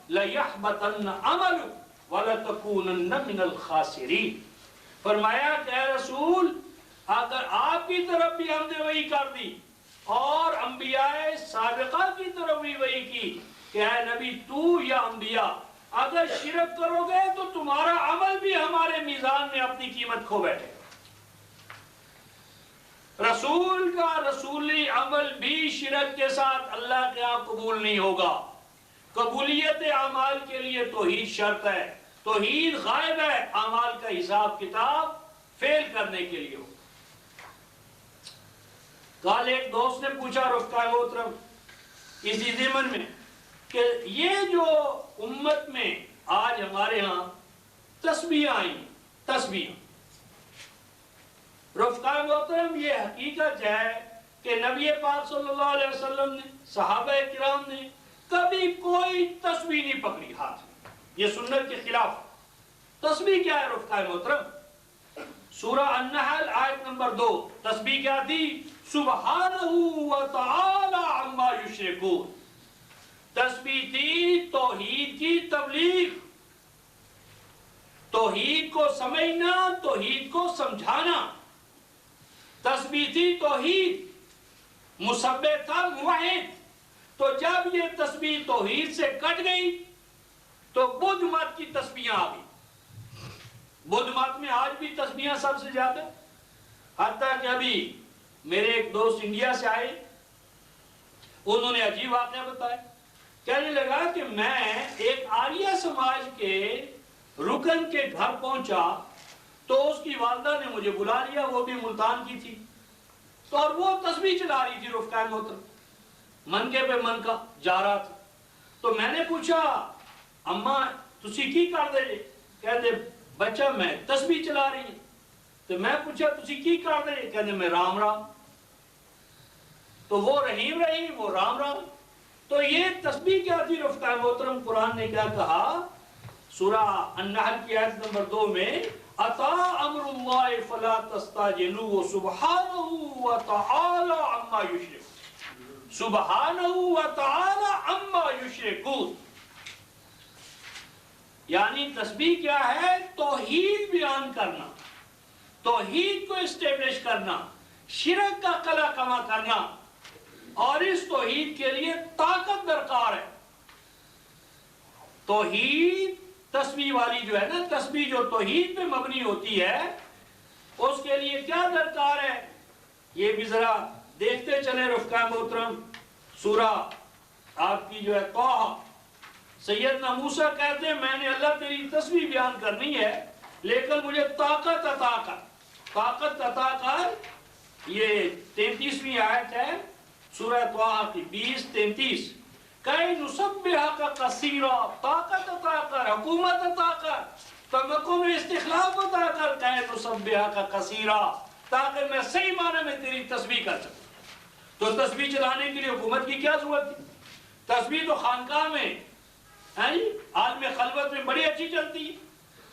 لَيَحْبَطَنَّ عَمَلُكَ وَلَتَكُونَنَّ مِنَ الْخَاسِرِينَ۔ فرمایا کہ اے رسول اگر آپ کی طرف بھی ہم نے وحی کر دی اور انبیاء سابقہ کی طرف بھی وحی کی کہ اے نبی تو یا انبیاء اگر شرک کرو گے تو تمہارا عمل بھی ہمارے میزان میں اپنی قیمت کھو بیٹھے گا۔ رسول کا رسولی عمل بھی شرک کے ساتھ اللہ کے ہاں قبول نہیں ہوگا۔ قبولیت اعمال کے لیے توحید شرط ہے، توحید غائب ہے، اعمال کا حساب کتاب فیل کرنے کے لیے ہو۔ کل ایک دوست نے پوچھا رفقائے محترم اسی ضمن میں کہ یہ جو امت میں آج ہمارے ہاں تسبیحاں آئیں، تسبیحاں، رفقائے محترم یہ حقیقت ہے کہ نبی پاک صلی اللہ علیہ وسلم نے، صحابہ کرام نے کبھی کوئی تسبیح نہیں پکڑی ہاتھ میں، یہ سنت کے خلاف۔ تسبیح کیا ہے رفقائے محترم؟ سورہ النحل آیت نمبر 2 تسبیح کیا تھی؟ سبحانہ وتعالی عما یشرکون۔ تسبیح تھی توحید کی تبلیغ، توحید کو سمجھنا، توحید کو سمجھانا۔ تسبیح تھی توحید، مسبح تھا موحد۔ تو جب یہ تسبیح توحید سے کٹ گئی تو بدھ مت کی تسبیحاں آ گئی۔ بدھ مت میں آج بھی تسبیحاں سب سے زیادہ، حتیٰ کہ ابھی میرے ایک دوست انڈیا سے آئے، انہوں نے عجیب واقعہ بتایا۔ کہنے لگا کہ میں ایک آریہ سماج کے رکن کے گھر پہنچا تو اس کی والدہ نے مجھے بلا لیا، وہ بھی ملتان کی تھی، تو اور وہ تسبیح چلا رہی تھی رفقائے محترم، منکے پہ منکا جا رہا تھا۔ تو میں نے پوچھا اماں تسی کی کر دے جے؟ کہتے بچہ میں تسبیح چلا رہی ہوں۔ تو میں پوچھا تسی کی کر دے؟ کہتے میں رام رام۔ تو وہ رحیم رحیم، وہ رام رام۔ تو یہ تسبیح کیا تھی رفقائے محترم؟ قرآن نے کیا کہا سورہ النحل کی آیت نمبر 2 میں اتا امر اللہ فلا تستعجلوا سبحانہ وتعالی عما یشرکون، سبحانہ وتعالی عما یشرکون۔ یعنی تسبیح کیا ہے؟ توحید بیان کرنا، توحید کو اسٹیبلش کرنا، شرک کا قلع کما کرنا، اور اس توحید کے لیے طاقت درکار ہے۔ توحید تسبیح والی جو ہے نا، تسبیح جو توحید پہ مبنی ہوتی ہے، اس کے لیے کیا درکار ہے یہ بھی ذرا دیکھتے چلیں رفقائے محترم۔ سورہ آپ کی جو ہے طٰہٰ، سیدنا موسیٰ کہتے ہیں میں نے اللہ تیری تسبیح بیان کرنی ہے لیکن مجھے طاقت عطا کر، طاقت عطا کر۔ یہ 33ویں آیت ہے سورہ طٰہٰ کی 20-33۔ کئی نسبحک کثیرا، طاقت عطا کر، حکومت عطا کر، تمکن استخلاف عطا کر، کئی نسبحک کثیرا، تاکہ میں صحیح معنی میں تیری تسبیح کر سکوں۔ تو تسبیح چلانے کے لیے حکومت کی کیا ضرورت تھی؟ تسبیح تو خانقاہ میں عالم خلوت میں بڑی اچھی چلتی ہے۔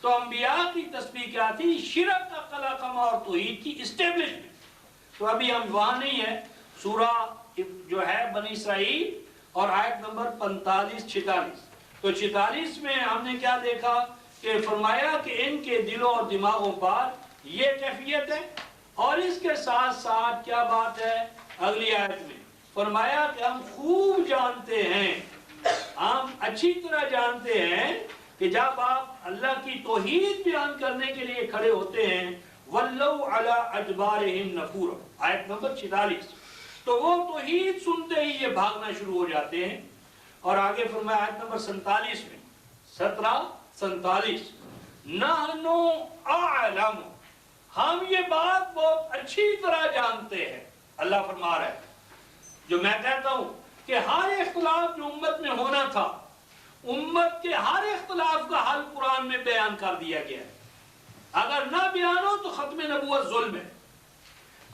تو انبیاء کی تسبیح کیا تھی؟ شرک کا قلع کما اور توحید کی اسٹیبلشمنٹ۔ تو ابھی ہم وہاں نہیں ہے، سورہ جو ہے بنی اسرائیل اور آیت نمبر 45-46۔ تو 46 میں ہم نے کیا دیکھا کہ فرمایا کہ ان کے دلوں اور دماغوں پر یہ کیفیت ہے، اور اس کے ساتھ ساتھ کیا بات ہے اگلی آیت میں فرمایا کہ ہم خوب جانتے ہیں، ہم اچھی طرح جانتے ہیں کہ جب آپ اللہ کی توحید بیان کرنے کے لیے کھڑے ہوتے ہیں وَلَّوْا عَلَىٰ أَدْبَارِهِمْ نُفُورًا، آیت نمبر 46، تو وہ توحید سنتے ہی یہ بھاگنا شروع ہو جاتے ہیں۔ اور آگے فرمایا آیت نمبر 47 میں 17-47، نَحْنُ أَعْلَمُ، ہم یہ بات بہت اچھی طرح جانتے ہیں۔ اللہ فرما رہا ہے جو میں کہتا ہوں کہ ہر اختلاف جو امت میں ہونا تھا، امت کے ہر اختلاف کا حل قرآن میں بیان کر دیا گیا ہے۔ اگر نہ بیان ہو تو ختم نبوت ظلم ہے۔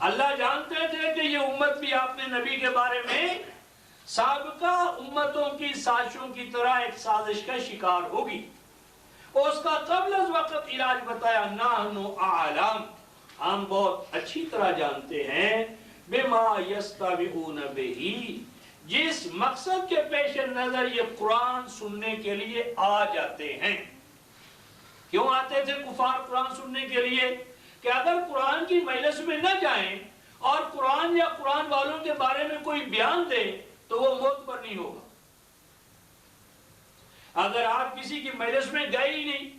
اللہ جانتے تھے کہ یہ امت بھی اپنے نبی کے بارے میں سابقہ امتوں کی سازشوں کی طرح ایک سازش کا شکار ہوگی۔ اس کا قبل از وقت علاج بتایا، نحن اعلم، ہم بہت اچھی طرح جانتے ہیں بما یستمعون بہ، جس مقصد کے پیش نظر یہ قرآن سننے کے لیے آ جاتے ہیں۔ کیوں آتے تھے کفار قرآن سننے کے لیے؟ کہ اگر قرآن کی مجلس میں نہ جائیں اور قرآن یا قرآن والوں کے بارے میں کوئی بیان دے تو وہ معتبر نہیں ہوگا۔ اگر آپ کسی کی مجلس میں گئے ہی نہیں،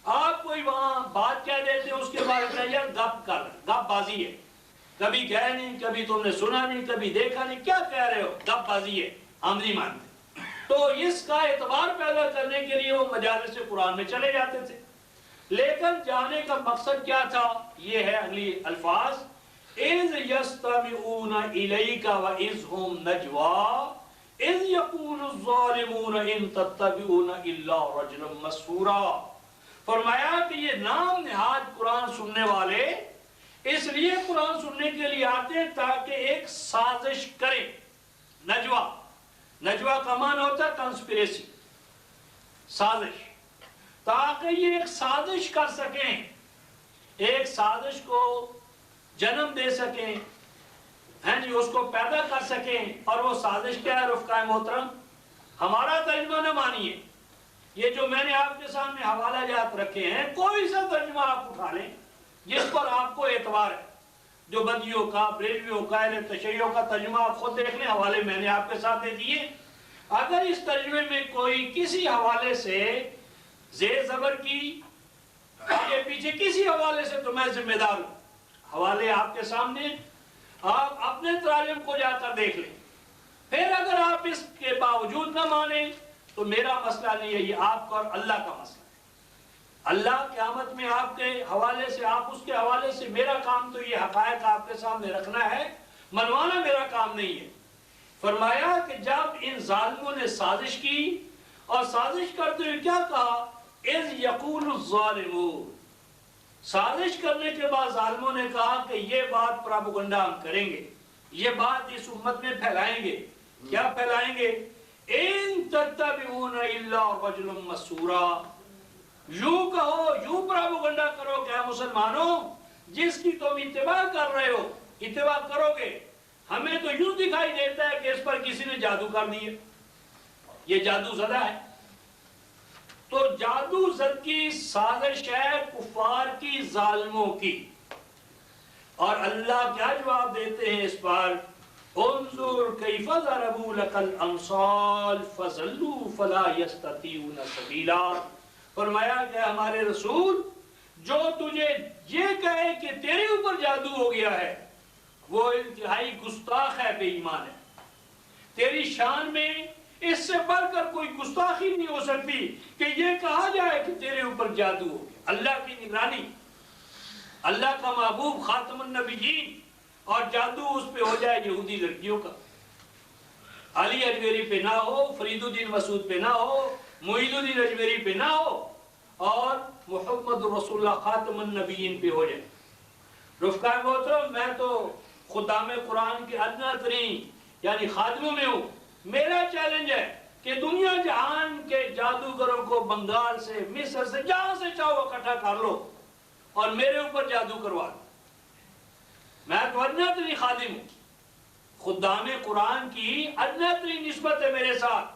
آپ کوئی وہاں بات کہہ دیتے اس کے بارے میں یار گپ بازی ہے، کبھی گئے نہیں، کبھی تم نے سنا نہیں، کبھی دیکھا نہیں، کیا کہہ رہے ہو، گپ بازی ہے، ہم نہیں مانتے، تو اس کا اعتبار پیدا کرنے کے لیے وہ مجالس قرآن میں چلے جاتے تھے۔ لیکن جانے کا مقصد کیا تھا؟ یہ ہے اگلی الفاظ، اذ یستمعون الیک واذ هم نجوا اذ یقول الظالمون ان تتبعون الا رجلا مسحورا۔ فرمایا کہ یہ نام نہاد قرآن سننے والے اس لیے قرآن سننے کے لیے آتے ہیں تاکہ ایک سازش کریں۔ نجوا کا معنی ہوتا ہے کنسپریسی، سازش، تاکہ یہ ایک سازش کر سکیں، ایک سازش کو جنم دے سکیں، اس کو پیدا کر سکیں۔ اور وہ سازش کیا ہے رفقائے محترم؟ ہمارا ترجمہ نہ مانیے، یہ جو میں نے آپ کے سامنے حوالہ جات رکھے ہیں، کوئی سا ترجمہ آپ اٹھا لیں جس پر آپ کو اعتبار ہے، جو بدیوں کا، بریلویوں کا، اہل تشیعوں کا ترجمہ آپ خود دیکھ لیں، حوالے میں نے آپ کے ساتھ دے دیے۔ اگر اس ترجمے میں کوئی کسی حوالے سے زیر زبر کی، آگے پیچھے کسی حوالے سے، تو میں ذمہ دار ہوں۔ حوالے آپ کے سامنے، آپ اپنے تراجم کو جا کر دیکھ لیں۔ پھر اگر آپ اس کے باوجود نہ مانیں تو میرا مسئلہ نہیں ہے، یہ آپ کا اور اللہ کا مسئلہ ہے۔ اللہ قیامت میں آپ کے حوالے سے، آپ اس کے حوالے سے، میرا کام تو یہ حقائق آپ کے سامنے رکھنا ہے، منوانا میرا کام نہیں ہے۔ فرمایا کہ جب ان ظالموں نے سازش کی، اور سازش کرتے ہوئے کیا کہا؟ اذ یقول الظالمون، سازش کرنے کے بعد ظالموں نے کہا کہ یہ بات پراپیگنڈا ہم کریں گے، یہ بات اس امت میں پھیلائیں گے۔ کیا پھیلائیں گے؟ ان تتبعون الا رجلا مسحورا، یوں کہو، یوں پراپیگنڈا کرو کہ اے مسلمانوں، جس کی تم اتباع کر رہے ہو، اتباع کرو گے، ہمیں تو یوں دکھائی دیتا ہے کہ اس پر کسی نے جادو کر دیا، یہ جادو زدہ ہے۔ تو جادو زد کی سازش ہے کفار کی، ظالموں کی۔ اور اللہ کیا جواب دیتے ہیں اس پر؟ انظر کیف ضربوا لك الامثال فضلوا فلا يستطيعون سبیلا۔ فرمایا کہ ہمارے رسول، جو تجھے یہ کہے کہ تیرے اوپر جادو ہو گیا ہے، وہ انتہائی گستاخ ہے، بے ایمان ہے۔ تیری شان میں اس سے بڑھ کر کوئی گستاخی نہیں ہو سکتی کہ یہ کہا جائے کہ تیرے اوپر جادو ہو گیا۔ اللہ کی نگرانی، اللہ کا محبوب خاتم النبیین، اور جادو اس پہ ہو جائے یہودی لڑکیوں کا، علی اجمیری پہ نہ ہو، فرید الدین مسعود پہ نہ ہو، معین الدین اجمیری پہ نہ ہو، اور محمد رسول اللہ خاتم النبیین پہ ہو جائے۔ رفقائے محترم، میں تو خدام قرآن کے ادنا ترین یعنی خادموں میں ہوں۔ میرا چیلنج ہے کہ دنیا جہان کے جادوگروں کو بنگال سے، مصر سے، جہاں سے چاہو اکٹھا کر لو اور میرے اوپر جادو کروا دو۔ میں تو ادنا ترین خادم ہوں، خدام قرآن کی ادنا ترین نسبت ہے میرے ساتھ۔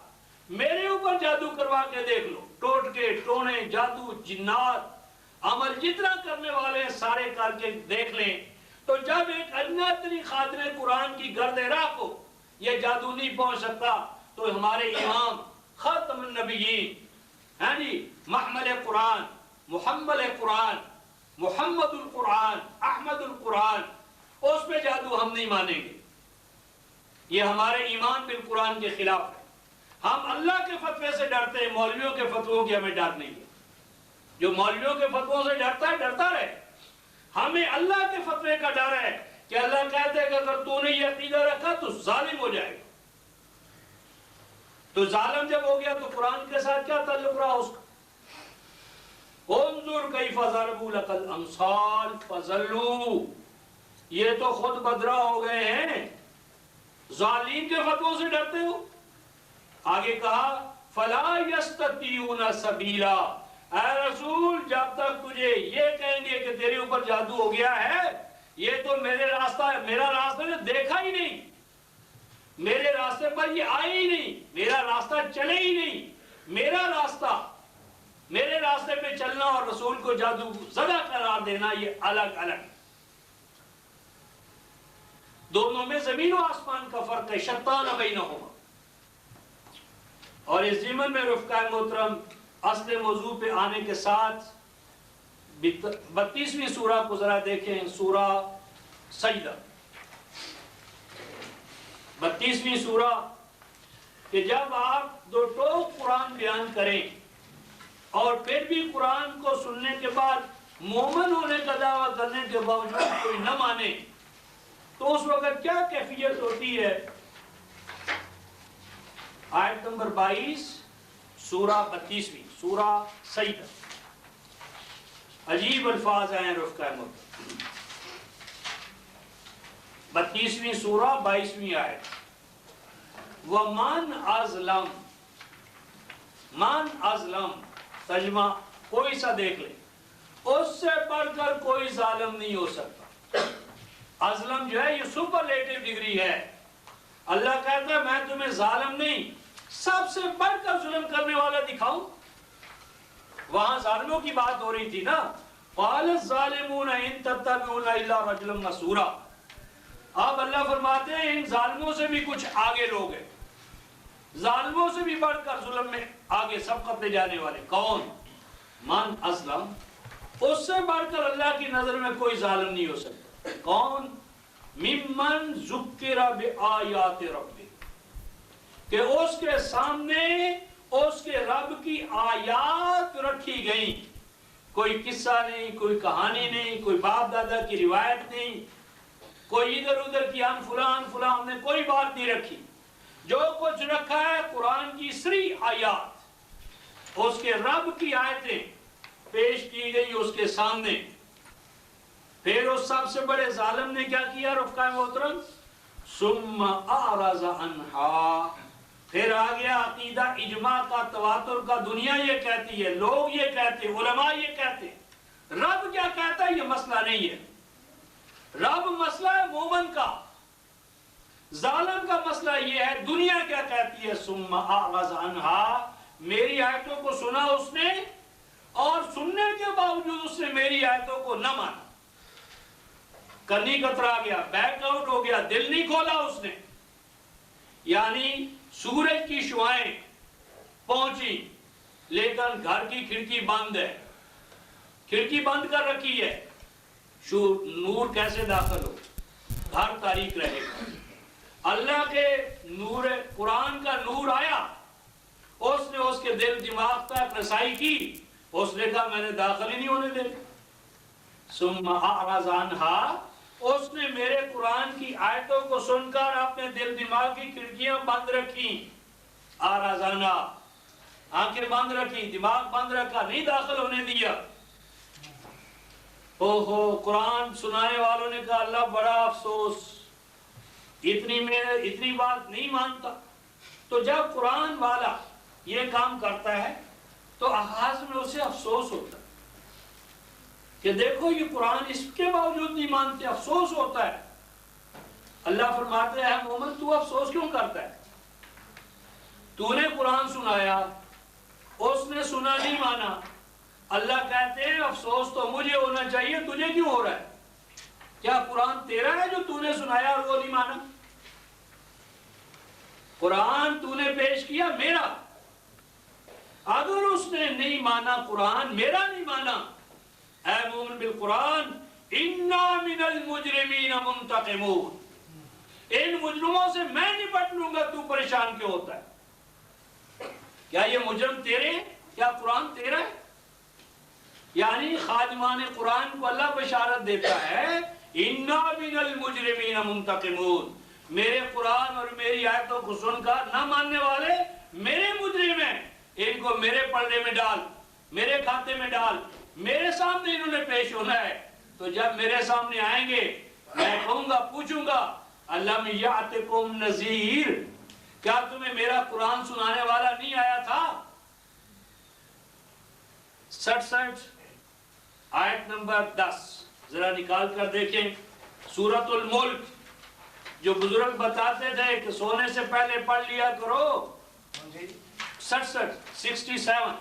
میرے اوپر جادو کروا کے دیکھ لو، ٹوٹکے، ٹونے، جادو، جنات، عمل جتنا کرنے والے ہیں سارے کر کے دیکھ لیں، تو جب ایک ادنا ترین خادم قرآن کی گرد راہ کو یہ جادو نہیں پہنچ سکتا، تو ہمارے امام خاتم النبیین، محمل قرآن، محمل قرآن، محمد القرآن، احمد القرآن، اس پہ جادو ہم نہیں مانیں گے۔ یہ ہمارے ایمان بالقرآن کے خلاف ہے۔ ہم اللہ کے فتوے سے ڈرتے ہیں، مولویوں کے فتووں کی ہمیں ڈر نہیں ہے۔ جو مولویوں کے فتووں سے ڈرتا ہے ڈرتا رہے، ہمیں اللہ کے فتوے کا ڈر ہے کہ اللہ کہتے ہیں کہ اگر تو نے یہ عقیدہ رکھا تو ظالم ہو جائے گا۔ تو ظالم جب ہو گیا تو قرآن کے ساتھ کیا تعلق رہا اس کا؟ انظر کیف ضربوا لك الامثال فضلوا، یہ تو خود بدراہ ہو گئے ہیں، ظالم کے فتووں سے ڈرتے ہو۔ آگے کہا فلا یستطیعون سبیلا، اے رسول جب تک تجھے یہ کہیں گے کہ تیرے اوپر جادو ہو گیا ہے، یہ تو میرا راستہ نے دیکھا ہی نہیں، میرے راستے پر یہ آئے ہی نہیں، میرا راستہ چلے ہی نہیں، میرا راستہ، میرے راستے پہ چلنا اور رسول کو جادو زدہ قرار دینا یہ الگ الگ، دونوں میں زمین و آسمان کا فرق ہے، شتان بینہما۔ اور اس ضمن میں رفقاء محترم اصل موضوع پہ آنے کے ساتھ 32ویں سورہ کو ذرا دیکھیں، سورہ سجدہ، 32ویں سورہ، کہ جب آپ دو ٹوک قرآن بیان کریں اور پھر بھی قرآن کو سننے کے بعد مومن ہونے کا دعویٰ کرنے کے باوجود کوئی نہ مانے تو اس وقت کیا کیفیت ہوتی ہے؟ آیت نمبر 22 سورہ 32ویں سورہ سجدہ، عجیب الفاظ ہیں رفقاء محترم، 32ویں سورہ 22ویں آیت، وَمَنْ أَظْلَمُ، من ازلم، ترجمہ کوئی سا دیکھ لے، اس سے بڑھ کر کوئی ظالم نہیں ہو سکتا۔ ازلم جو ہے یہ سپرلیٹو ڈگری ہے، اللہ کہتا ہے میں تمہیں ظالم نہیں، سب سے بڑھ کر ظلم کرنے والا دکھاؤں۔ وہاں ظالموں کی بات ہو رہی تھی نا، قَالَ الظَّالِمُونَ إِن تَتَّبِعُونَ إِلَّا رَجُلًا مَسْحُورًا، اب اللہ فرماتے ہیں ان ظالموں سے بھی کچھ آگے لوگ ہیں، ظالموں سے بھی بڑھ کر ظلم میں آگے سبقت لے جانے والے، کون؟ من ازلم، اس سے بڑھ کر اللہ کی نظر میں کوئی ظالم نہیں ہو سکتا، کون؟ ممن ذکر بآیات ربہ، کہ اس کے سامنے اس کے رب کی آیات رکھی گئیں، کوئی قصہ نہیں، کوئی کہانی نہیں، کوئی باپ دادا کی روایت نہیں، کوئی ادھر ادھر کی فلان نے کوئی بات نہیں رکھی، جو کچھ رکھا ہے قرآن کی صریح آیات، اس کے رب کی آیتیں پیش کی گئی اس کے سامنے۔ پھر اس سب سے بڑے ظالم نے کیا کیا رفقاء محترم؟ ثم اعرض عنہا، پھر آ گیا عقیدہ اجماع کا، تواتر کا، دنیا یہ کہتی ہے، لوگ یہ کہتے ہیں، علماء یہ کہتے ہیں، رب کیا کہتا ہے یہ مسئلہ نہیں ہے، رب مسئلہ ہے مومن کا، ظالم کا مسئلہ یہ ہے دنیا کیا کہتی ہے۔ ثم اعرض عنہا، میری آیتوں کو سنا اس نے اور سننے کے باوجود اس نے میری آیتوں کو نہ مانا، کنی کترا گیا، بیک آؤٹ ہو گیا، دل نہیں کھولا اس نے، یعنی سورج کی شعائیں پہنچی لیکن گھر کی کھڑکی بند ہے، کھڑکی بند کر رکھی ہے، نور کیسے داخل ہو، گھر تاریک رہے گا۔ اللہ کے نور، قرآن کا نور آیا، اس نے اس کے دل دماغ تک رسائی کی، اس نے کہا میں نے داخل ہی نہیں ہونے دے۔ ثم اعرض عنہا، اس نے میرے قرآن کی آیتوں کو سن کر اپنے دل دماغ کی کھڑکیاں بند رکھی، اعرض عنہا، آنکھیں بند رکھی، دماغ بند رکھا، نہیں داخل ہونے دیا۔ قرآن سنانے والوں نے کہا اللہ بڑا افسوس، اتنی بات نہیں مانتا۔ تو جب قرآن والا یہ کام کرتا ہے تو آغاز میں اسے افسوس ہوتا ہے کہ دیکھو یہ قرآن اس کے باوجود نہیں مانتے، افسوس ہوتا ہے۔ اللہ فرماتے ہیں مومن تو افسوس کیوں کرتا ہے؟ تو نے قرآن سنایا، اس نے سنا نہیں مانا، اللہ کہتے ہیں افسوس تو مجھے ہونا چاہیے، تجھے کیوں ہو رہا ہے؟ کیا قرآن تیرا ہے جو تو نے سنایا اور وہ نہیں مانا؟ قرآن تو نے پیش کیا میرا، اگر اس نے نہیں مانا قرآن، میرا نہیں مانا، اے مومن بالقرآن انا من المجرمین منتقمون، ان مجرموں سے میں نپٹ لوں گا، تو پریشان کیوں ہوتا ہے؟ کیا یہ مجرم تیرے ہیں؟ کیا قرآن تیرا ہے؟ یعنی خادمان قرآن کو اللہ بشارت دیتا ہے انا من المجرمین منتقمون، میرے قرآن اور میری آیتوں کو سن کر نہ ماننے والے میرے مجرم ہیں، ان کو میرے پردے میں ڈال، میرے کھاتے میں ڈال، میرے سامنے انہوں نے پیش ہونا ہے۔ تو جب میرے سامنے آئیں گے میں کہوں گا، پوچھوں گا الم یاتکم نذیر، کیا تمہیں میرا قرآن سنانے والا نہیں آیا تھا؟ 67 آیت نمبر 10 ذرا نکال کر دیکھیں، سورۃ الملک جو بزرگ بتاتے تھے کہ سونے سے پہلے پڑھ لیا کرو 67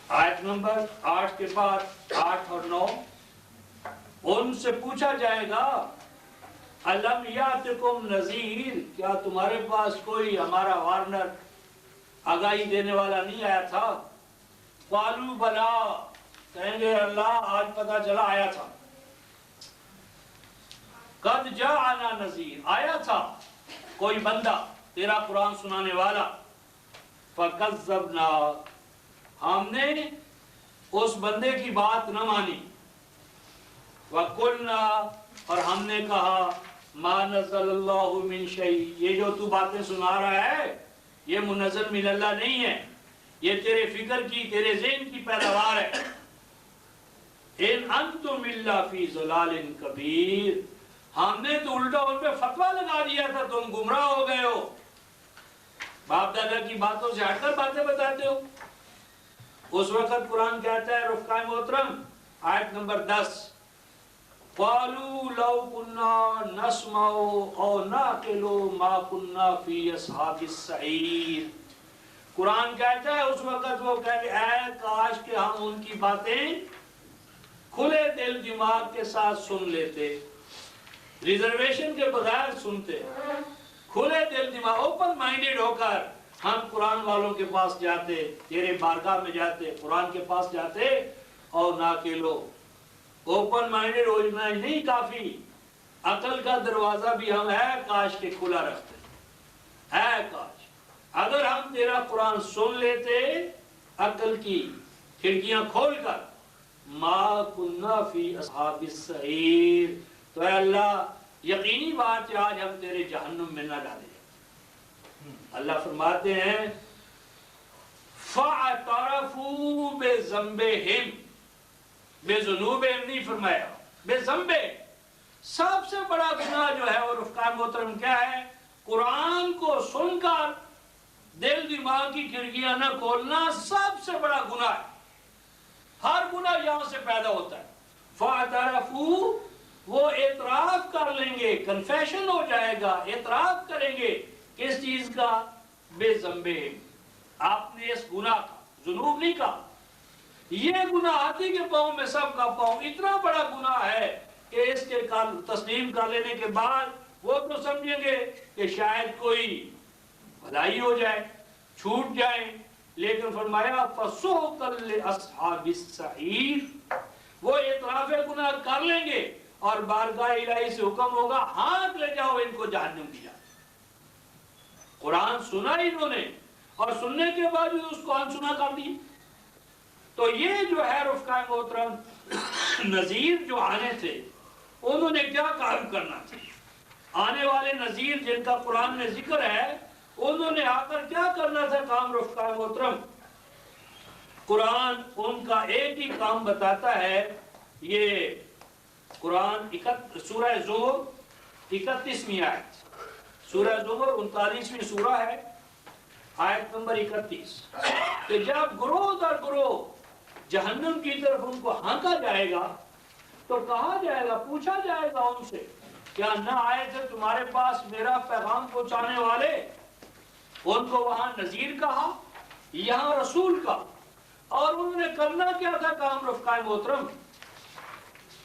آیت نمبر 8 کے بعد 8 اور 9 ان سے پوچھا جائے گا الم یاتکم نذیر، کیا تمہارے پاس کوئی ہمارا وارنر آگاہی دینے والا نہیں آیا تھا؟ قالوا بلا، کہیں گے اللہ آج پتہ چلا آیا تھا. قد جاءنا نذیر، آیا تھا کوئی بندہ تیرا قرآن سنانے والا. فکذبنا، ہم نے اس بندے کی بات نہ مانی. وقلنا، اور ہم نے کہا ما نزل اللہ من شیء، یہ جو تو باتیں سنا رہا ہے یہ منزل من اللہ نہیں ہے، یہ تیرے فکر کی، تیرے ذہن کی پیداوار ہے. ان انتم الا فی ضلال کبیر، ہم نے تو الٹا ان پہ فتویٰ لگا دیا تھا، تم گمراہ ہو گئے ہو، باپ دادا کی باتوں سے ہٹ کر باتیں بتاتے ہو. اس وقت قرآن کہتا ہے رفقائے محترم آیت نمبر 10 قالوا لو كنا نسمع او نعقل ما كنا في اصحاب السعير. قرآن کہتا ہے اس وقت وہ کہتے اے کاش کہ ہم ان کی باتیں کھلے دل دماغ کے ساتھ سن لیتے، ریزرویشن کے بغیر سنتے، کھلے دل دماغ اوپن مائنڈڈ ہو کر ہم قرآن والوں کے پاس جاتے، تیرے بارگاہ میں جاتے، قرآن کے پاس جاتے. اور نہ کہ لو اوپن مائنڈڈ ہونا نہیں کافی، عقل کا دروازہ بھی ہم ہے کاش کے کھلا رکھتے. ہے کاش اگر ہم تیرا قرآن سن لیتے عقل کی کھڑکیاں کھول کر، ما کننا فی اصحاب السعیر، تو اے اللہ یقینی بات ہے آج ہم تیرے جہنم میں نہ ڈالیں. اللہ فرماتے ہیں فَاعْتَرَفُوا بِذَنبِهِمْ، بے ذنوبہم نہیں فرمایا، بے ذنبے. سب سے بڑا گناہ جو ہے اور رفقائے محترم کیا ہے؟ قرآن کو سن کر دل دماغ کی کھڑکیاں نہ کھولنا سب سے بڑا گناہ ہے. ہر گناہ یہاں سے پیدا ہوتا ہے. فَاعْتَرَفُوا، وہ اعتراف کر لیں گے، کنفیشن ہو جائے گا، اعتراف کریں گے کس چیز کا؟ بے ذنبے، آپ نے اس گناہ کا، ذنوب نہیں کہا. یہ گناہ ہاتھی کے پاؤں میں سب کا پاؤں اتنا بڑا گناہ ہے کہ اس کے تسلیم کر لینے کے بعد وہ تو سمجھیں گے کہ شاید کوئی بھلائی ہو جائے، چھوٹ جائے. لیکن فرمایا فَسُحْقًا لِأَصْحَابِ السَّعِيرِ، وہ اعتراف گناہ کر لیں گے اور بارگاہ الہی سے حکم ہوگا ہاتھ لے جاؤ ان کو جہنم کی جانب. قرآن سنا انہوں نے اور سننے کے بعد اس کو انسنا کر دی. تو یہ جو ہے رفقائے محترم نذیر جو آنے تھے انہوں نے کیا کام کرنا تھا؟ آنے والے نذیر جن کا قرآن میں ذکر ہے انہوں نے آ کر کیا کرنا تھا کام رفقائے محترم؟ قرآن ان کا ایک ہی کام بتاتا ہے. یہ قرآن سورہ زمر 31ویں آیت، سورہ زمر 39ویں سورہ ہے، آیت نمبر 31، کہ جب گروہ در گروہ جہنم کی طرف ان کو ہانکا جائے گا تو کہا جائے گا، پوچھا جائے گا ان سے کیا نہ آئے تھے تمہارے پاس میرا پیغام پہنچانے والے؟ ان کو وہاں نذیر کہا، یہاں رسول کا. اور انہوں نے کرنا کیا تھا کام رفقائے محترم؟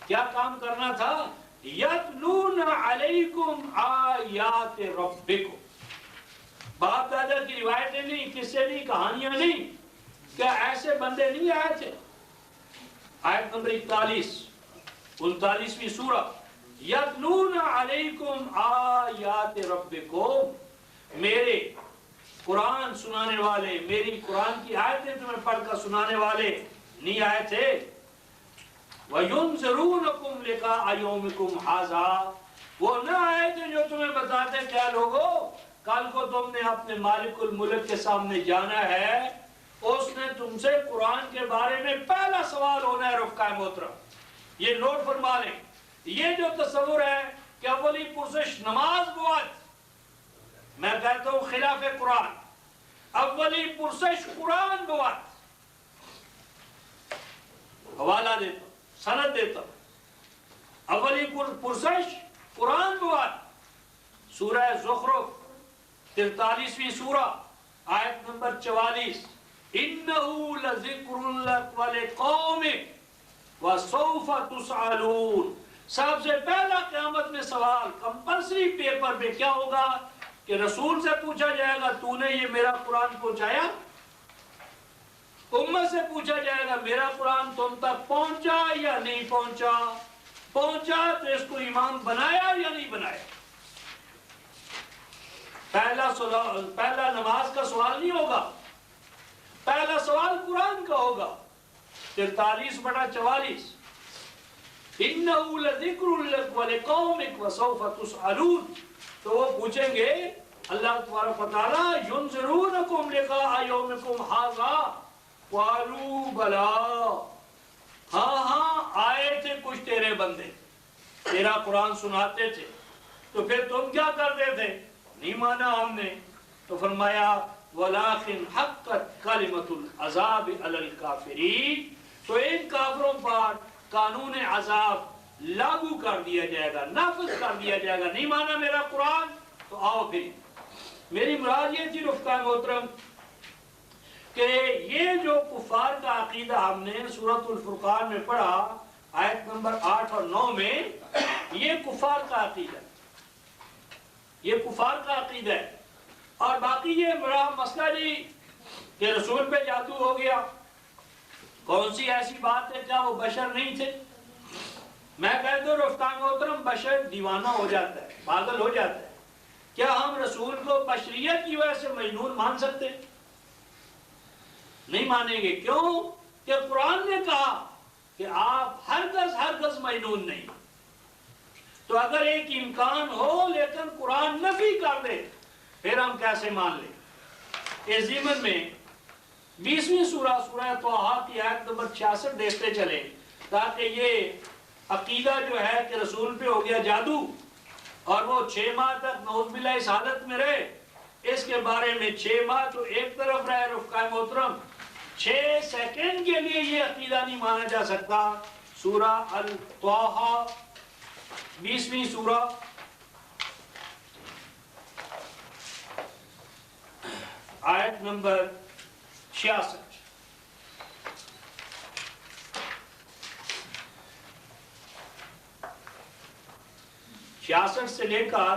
کیا کام کرنا تھا؟ یتلون علیکم آیات ربکم. باپ دادا کی روایتیں نہیں، قصے نہیں، کہانیاں نہیں، کیا ایسے بندے نہیں آئے تھے؟ آیت نمبر 39ویں سورہ، یتلون علیکم آیات ربکم، میرے قرآن سنانے والے، میری قرآن کی آیتیں تمہیں پڑھ کر سنانے والے نہیں آئے تھے؟ وَيُنذِرُونَكُمْ لِقَاءَ يَوْمِكُمْ هَٰذَا، وہ نہ آئے تھے جو تمہیں بتاتے کیا لوگو کل کو تم نے اپنے مالک الملک کے سامنے جانا ہے، اس نے تم سے قرآن کے بارے میں پہلا سوال ہونا ہے رفقائے محترم. یہ نوٹ فرما لیں. یہ جو تصور ہے کہ اولی پرسش نماز بود، میں کہتا ہوں خلاف قرآن. اولی پرسش قرآن بود. حوالہ دیتا ہوں، سند دیتا ہوں. اولی پرسش قرآن بود. سورہ زخرف 43ویں سورہ آیت نمبر 44. اِنَّهُ لَذِكْرٌ لَكَ وَلِقَوْمِكَ وَسَوْفَ تُسْأَلُونَ. سب سے پہلا قیامت میں سوال کمپلسری پیپر پہ کیا ہوگا کہ رسول سے پوچھا جائے گا تو نے یہ میرا قرآن پہنچایا؟ امت سے پوچھا جائے گا میرا قرآن تم تک پہنچا یا نہیں پہنچا؟ پہنچا تو اس کو ایمان بنایا یا نہیں بنایا؟ پہلا نماز کا سوال نہیں ہوگا، پہلا سوال قرآن کا ہوگا. 43/44 اِنَّهُ لَذِكْرٌ لَكَ وَلِقَوْمِكَ وَسَوْفَ تُسْأَلُونَ. تو وہ پوچھیں گے اللہ تبارک و تعالیٰ يُنذِرُونَكُمْ لِقَاءَ يَوْمِكُمْ هَذَا قَالُوا بَلَىٰ. ہاں آئے تھے کچھ تیرے بندے، تیرا قرآن سناتے تھے، تو پھر تم کیا کرتے تھے؟ نہیں مانا ہم نے. تو فرمایا وَلَٰكِنْ حَقَّتْ كَلِمَةُ الْعَذَابِ عَلَى الْكَافِرِينَ. تو ان کافروں پر قانون عذاب لاگو کر دیا جائے گا، نافذ کر دیا جائے گا. نہیں مانا میرا قرآن تو آؤ پھر. میری مراد یہ تھی رفقائے محترم کہ یہ جو کفار کا عقیدہ ہم نے سورۃ الفرقان میں پڑھا آیت نمبر 8 اور 9 میں، یہ کفار کا عقیدہ، یہ کفار کا عقیدہ ہے. اور باقی یہ بڑا مسئلہ نہیں کہ رسول پہ جادو ہو گیا. کون سی ایسی بات ہے؟ کیا وہ بشر نہیں تھے؟ میں کہتا ہوں رفقائے محترم بشر دیوانہ ہو جاتا ہے، پاگل ہو جاتا ہے. کیا ہم رسول کو بشریت کی وجہ سے مجنون مان سکتے؟ نہیں مانیں گے. کیوں؟ کہ قرآن نے کہا کہ آپ ہرگز مجنون نہیں. تو اگر ایک امکان ہو لیکن قرآن نفی کر دے پھر ہم کیسے مان لیں؟ اس ضمن میں 20ویں سورہ طٰہٰ کی آیت نمبر 66 دیکھتے چلیں تاکہ یہ عقیدہ جو ہے کہ رسول پہ ہو گیا جادو اور وہ 6 ماہ تک نعوذ باللہ اس حالت میں رہے. اس کے بارے میں 6 ماہ تو ایک طرف رہے رفقائے محترم، 6 سیکنڈ کے لیے یہ عقیدہ نہیں مانا جا سکتا. سورہ طٰہٰ 20ویں سورہ آیت نمبر 66. 66 سے لے کر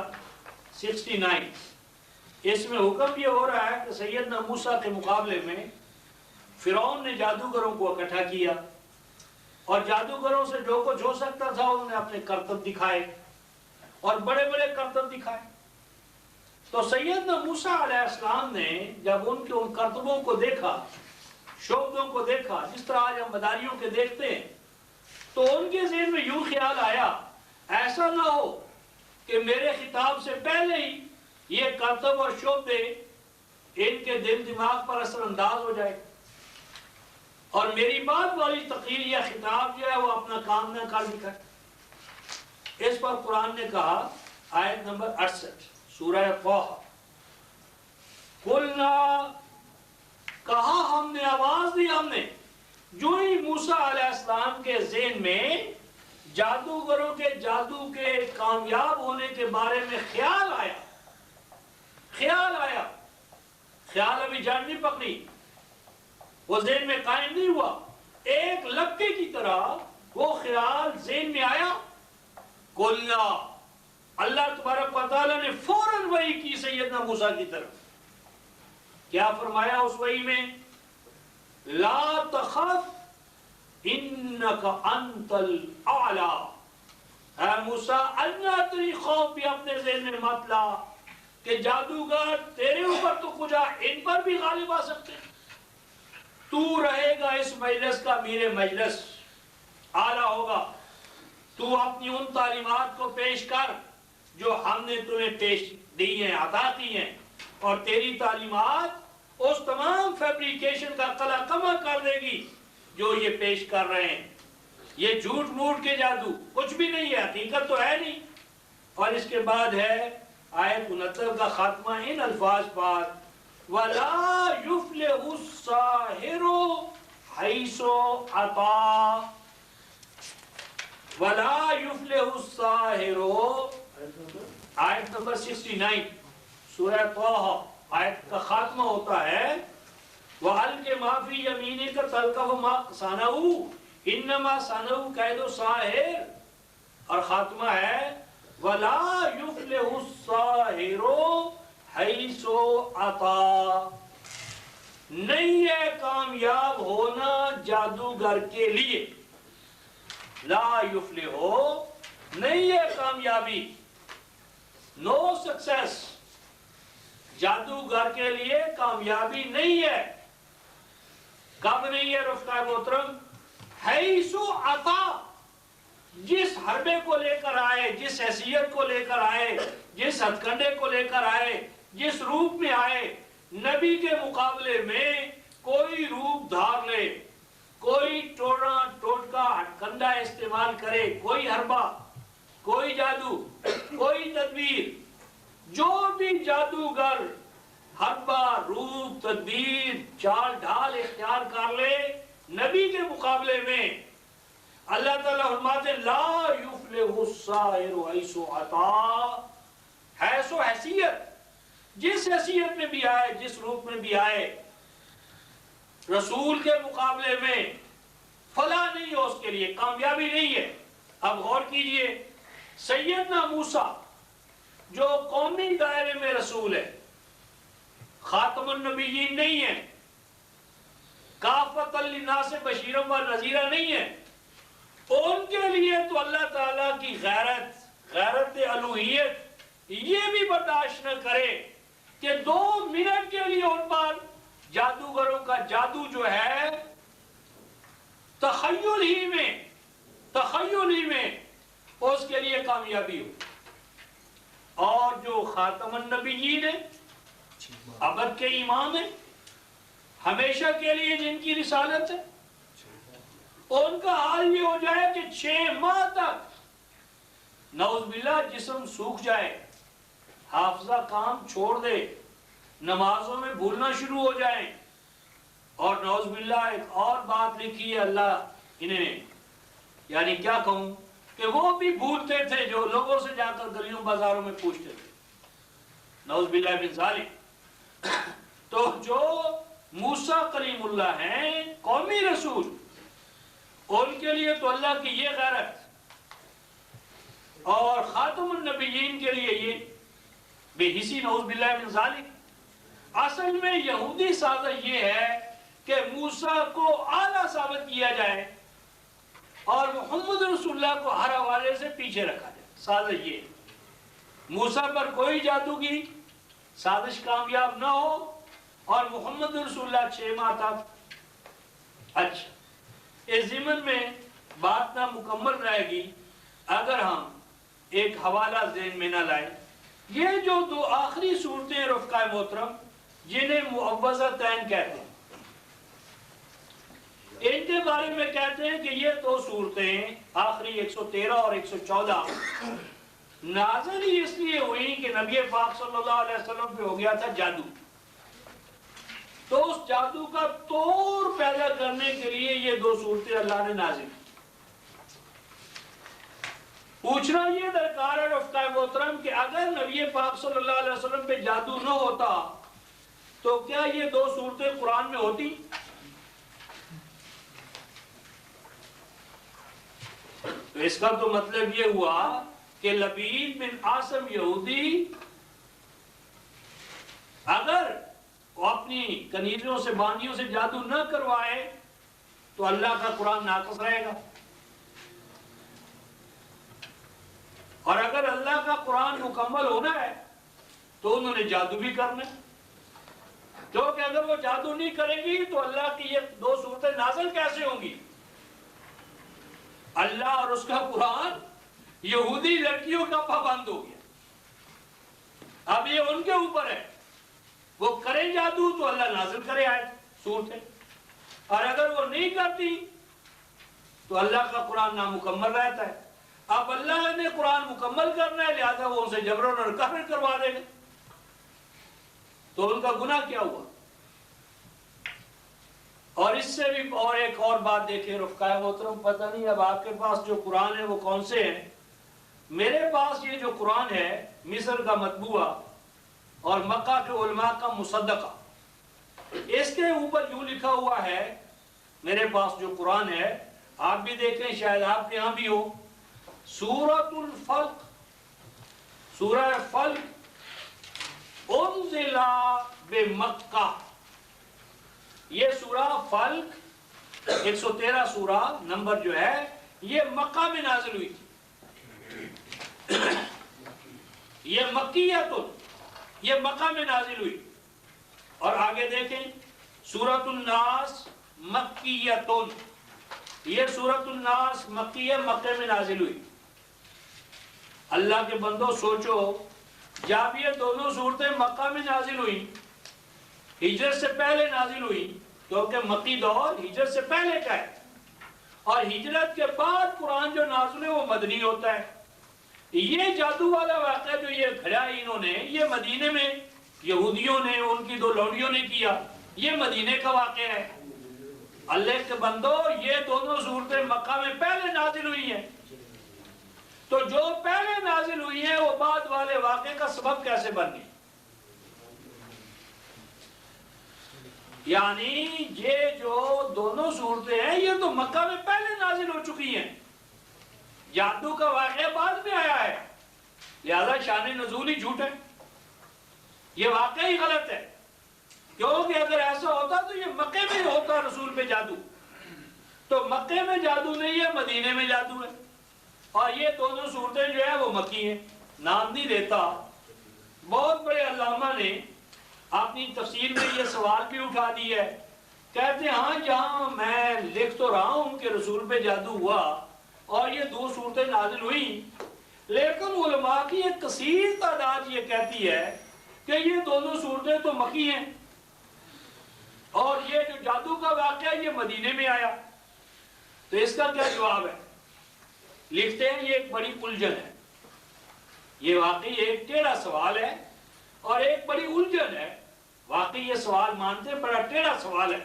69 اس میں حکم یہ ہو رہا ہے کہ سیدنا موسیٰ کے مقابلے میں فرعون نے جادوگروں کو اکٹھا کیا اور جادوگروں سے جو کچھ ہو سکتا تھا انہوں نے اپنے کرتب دکھائے اور بڑے بڑے کرتب دکھائے. تو سیدنا موسیٰ علیہ السلام نے جب ان کے ان کرتبوں کو دیکھا، شعبدوں کو دیکھا جس طرح آج ہم مداریوں کے دیکھتے ہیں، تو ان کے ذہن میں یوں خیال آیا ایسا نہ ہو کہ میرے خطاب سے پہلے ہی یہ کرتب اور شعبے ان کے دل دماغ پر اثر انداز ہو جائے اور میری بات والی تقریر یا خطاب جو ہے وہ اپنا کام نہ کر دکھائے. اس پر قرآن نے کہا آیت نمبر 68 سورہ طٰہٰ، قُلْنَا کہا ہم نے، آواز دی ہم نے، جو ہی موسیٰ علیہ السلام کے ذہن میں جادوگروں کے جادو کے کامیاب ہونے کے بارے میں خیال آیا، خیال ابھی جان نہیں پکڑی، وہ ذہن میں قائم نہیں ہوا، ایک لپٹے کی طرح وہ خیال ذہن میں آیا. قُلْنَا اللہ تبارک و تعالیٰ نے فوراً وحی کی سیدنا موسیٰ کی طرف. کیا فرمایا اس وحی میں؟ لا تخف انک انت الاعلی. اے موسیٰ اللہ تیری خوف بھی اپنے ذہن میں مت لا کہ جادوگر تیرے اوپر تو کجا ان پر بھی غالب آ سکتے. تو رہے گا اس مجلس کا میر مجلس، اعلیٰ ہوگا. تو اپنی ان تعلیمات کو پیش کر جو ہم نے تمہیں پیش دی ہیں، عطا کی ہیں، اور تیری تعلیمات اس تمام فیبریکیشن کا قلع کما کر دے گی جو یہ پیش کر رہے ہیں. یہ جھوٹ موٹ کے جادو کچھ بھی نہیں ہے، حقیقت تو ہے نہیں۔ اور اس کے بعد ہے آیت 69 کا خاتمہ ان الفاظ پر، وَلَا يُفْلِحُ السَّاحِرُ حَيْثُ أَتَىٰ، وَلَا يُفْلِحُ السَّاحِرُ، آیت نمبر 69 سورہ طٰہٰ، آیت کا خاتمہ ہوتا ہے وَأَلْقِ مَا فِي يَمِينِكَ تَلْقَفُ مَا صَنَعُوا إِنَّمَا صَنَعُوا كَيْدُ سَاحِرٍ، اور خاتمہ ہے وَلَا يُفْلِحُ السَّاحِرُ حَيْثُ أَتَىٰ، نہیں ہے کامیاب ہونا جادوگر کے لیے، لا یفلح، نہیں ہے کامیابی، نو سکسیس، جادوگر کے لیے کامیابی نہیں ہے۔ کب نہیں ہے رفقائے محترم؟ حیث عطا، جس حربے کو لے کر آئے، جس حیثیت کو لے کر آئے، جس ہتھ کنڈے کو لے کر آئے، جس روپ میں آئے، نبی کے مقابلے میں کوئی روپ دھار لے، کوئی ٹوٹکا ہتھ کنڈا استعمال کرے، کوئی حربہ، کوئی جادو، کوئی تدبیر، جو بھی جادوگر حربہ، روپ، تدبیر، چال ڈھال اختیار کر لے نبی کے مقابلے میں، اللہ تعالیٰ فرماتے لا یفلح الساحر حیث اتی، حیث و حیثیت، جس حیثیت میں بھی آئے، جس روپ میں بھی آئے، رسول کے مقابلے میں فلاح نہیں ہے، اس کے لیے کامیابی نہیں ہے۔ اب غور کیجئے، سیدنا موسیٰ جو قومی دائرے میں رسول ہے، خاتم النبیین نہیں ہے، کافۃ للناس بشیرا و نذیرا نہیں ہے، ان کے لیے تو اللہ تعالیٰ کی غیرت الوہیت یہ بھی برداشت نہ کرے کہ 2 منٹ کے لیے ان پر جادوگروں کا جادو جو ہے تخیل ہی میں اس کے لیے کامیابی ہو۔ اور جو خاتم النبیین ہے، ابد کے امام ہیں، ہمیشہ کے لیے جن کی رسالت ہے، ان کا حال یہ ہو جائے کہ 6 ماہ تک نعوذ باللہ جسم سوکھ جائے، حافظہ کام چھوڑ دے، نمازوں میں بھولنا شروع ہو جائیں، اور نعوذ باللہ ایک اور بات لکھی ہے اللہ انہیں، یعنی کیا کہوں کہ وہ بھی بھولتے تھے جو لوگوں سے جا کر گلیوں بازاروں میں پوچھتے تھے، نعوذ باللہ من ذالک۔ تو جو موسیٰ کلیم اللہ ہیں، قومی رسول، ان کے لیے تو اللہ کی یہ غیرت، اور خاتم النبیین کے لیے یہ بے حسی، نعوذ باللہ من ذالک۔ اصل میں یہودی سازش یہ ہے کہ موسیٰ کو اعلیٰ ثابت کیا جائے اور محمد رسول اللہ کو ہر حوالے سے پیچھے رکھا جائے، سازش یہ، موسیٰ پر کوئی جادو کی سازش کامیاب نہ ہو اور محمد رسول اللہ 6 ماہ تک۔ اچھا، اس ضمن میں بات نہ مکمل رہے گی اگر ہم ایک حوالہ ذہن میں نہ لائیں۔ یہ جو 2 آخری صورتیں رفقائے محترم جنہیں معوذتین کہتے ہیں، ان کے بارے میں کہتے ہیں کہ یہ 2 صورتیں آخری 113 اور 114 نازل ہی اس لیے ہوئی کہ نبی پاک صلی اللہ علیہ وسلم پہ ہو گیا تھا جادو، تو اس جادو کا توڑ پیدا کرنے کے لیے یہ 2 صورتیں اللہ نے نازل کی۔ پوچھنا یہ درکار ہے رفقائے محترم کہ اگر نبی پاک صلی اللہ علیہ وسلم پہ جادو نہ ہوتا تو کیا یہ 2 صورتیں قرآن میں ہوتی؟ تو اس کا تو مطلب یہ ہوا کہ لبید بن عاصم یہودی اگر وہ اپنی کنیزوں سے، بانیوں سے جادو نہ کروائے تو اللہ کا قرآن ناقص رہے گا، اور اگر اللہ کا قرآن مکمل ہونا ہے تو انہوں نے جادو بھی کرنا ہے، کیونکہ اگر وہ جادو نہیں کرے گی تو اللہ کی یہ 2 صورتیں نازل کیسے ہوں گی؟ اللہ اور اس کا قرآن یہودی لڑکیوں کا پابند ہو گیا، اب یہ ان کے اوپر ہے، وہ کریں جادو تو اللہ نازل کرے آئے صورتیں، اور اگر وہ نہیں کرتی تو اللہ کا قرآن نامکمل رہتا ہے۔ اب اللہ نے قرآن مکمل کرنا ہے، لہذا وہ اسے جبرن اور کافر کروا دے گا، تو ان کا گناہ کیا ہوا؟ اور اس سے بھی اور ایک اور بات دیکھیں رفقائے محترم، پتہ نہیں اب آپ کے پاس جو قرآن ہے وہ کون سے ہیں۔ میرے پاس یہ جو قرآن ہے مصر کا مطبوعہ اور مکہ کے علماء کا مصدقہ، اس کے اوپر یوں لکھا ہوا ہے، میرے پاس جو قرآن ہے آپ بھی دیکھیں، شاید آپ کے ہاں بھی ہو، سورۃ الفلق، سورہ فلق انزل بمکہ، یہ سورہ فلق 113 سورہ نمبر جو ہے یہ مکہ میں نازل ہوئی تھی، یہ مکیۃ، یہ مکہ میں نازل ہوئی۔ اور آگے دیکھیں سورۃ الناس مکیۃ، یہ سورۃ الناس مکیہ، مکہ میں نازل ہوئی۔ اللہ کے بندو سوچو، جب یہ دونوں صورتیں مکہ میں نازل ہوئی، ہجرت سے پہلے نازل ہوئی، کیونکہ مکی دور ہجرت سے پہلے کا ہے، اور ہجرت کے بعد قرآن جو نازل ہے وہ مدنی ہوتا ہے۔ یہ جادو والا واقعہ جو یہ کھڑا ہے انہوں نے، یہ مدینے میں یہودیوں نے، ان کی 2 لونڈیوں نے کیا، یہ مدینے کا واقعہ ہے۔ اللہ کے بندو یہ دونوں صورتیں مکہ میں پہلے نازل ہوئی ہیں، تو جو پہلے نازل ہوئی ہیں وہ بعد والے واقعے کا سبب کیسے بن گئی؟ یعنی یہ جو دونوں صورتیں ہیں یہ تو مکہ میں پہلے نازل ہو چکی ہیں، جادو کا واقعہ بعد میں آیا ہے، لہذا شان نزول ہی جھوٹ ہے، یہ واقعی غلط ہے، کیونکہ اگر ایسا ہوتا تو یہ مکے میں ہوتا رسول پہ جادو، تو مکے میں جادو نہیں ہے، مدینے میں جادو ہے، اور یہ دونوں صورتیں جو ہے وہ مکی ہیں، نام نہیں دیتا۔ بہت بڑے علامہ نے اپنی تفسیر میں یہ سوال بھی اٹھا دی ہے، کہتے ہیں ہاں جہاں میں لکھ تو رہا ہوں کہ رسول پہ جادو ہوا اور یہ 2 صورتیں نازل ہوئی، لیکن علماء کی ایک کثیر تعداد یہ کہتی ہے کہ یہ دونوں صورتیں تو مکی ہیں، اور یہ جو جادو کا واقعہ یہ مدینے میں آیا، تو اس کا کیا جواب ہے؟ لکھتے ہیں یہ ایک بڑی الجھن ہے، یہ واقعی ایک ٹیڑھا سوال ہے اور ایک بڑی الجھن ہے، واقعی یہ سوال مانتے ہیں بڑا ٹیڑھا سوال ہے،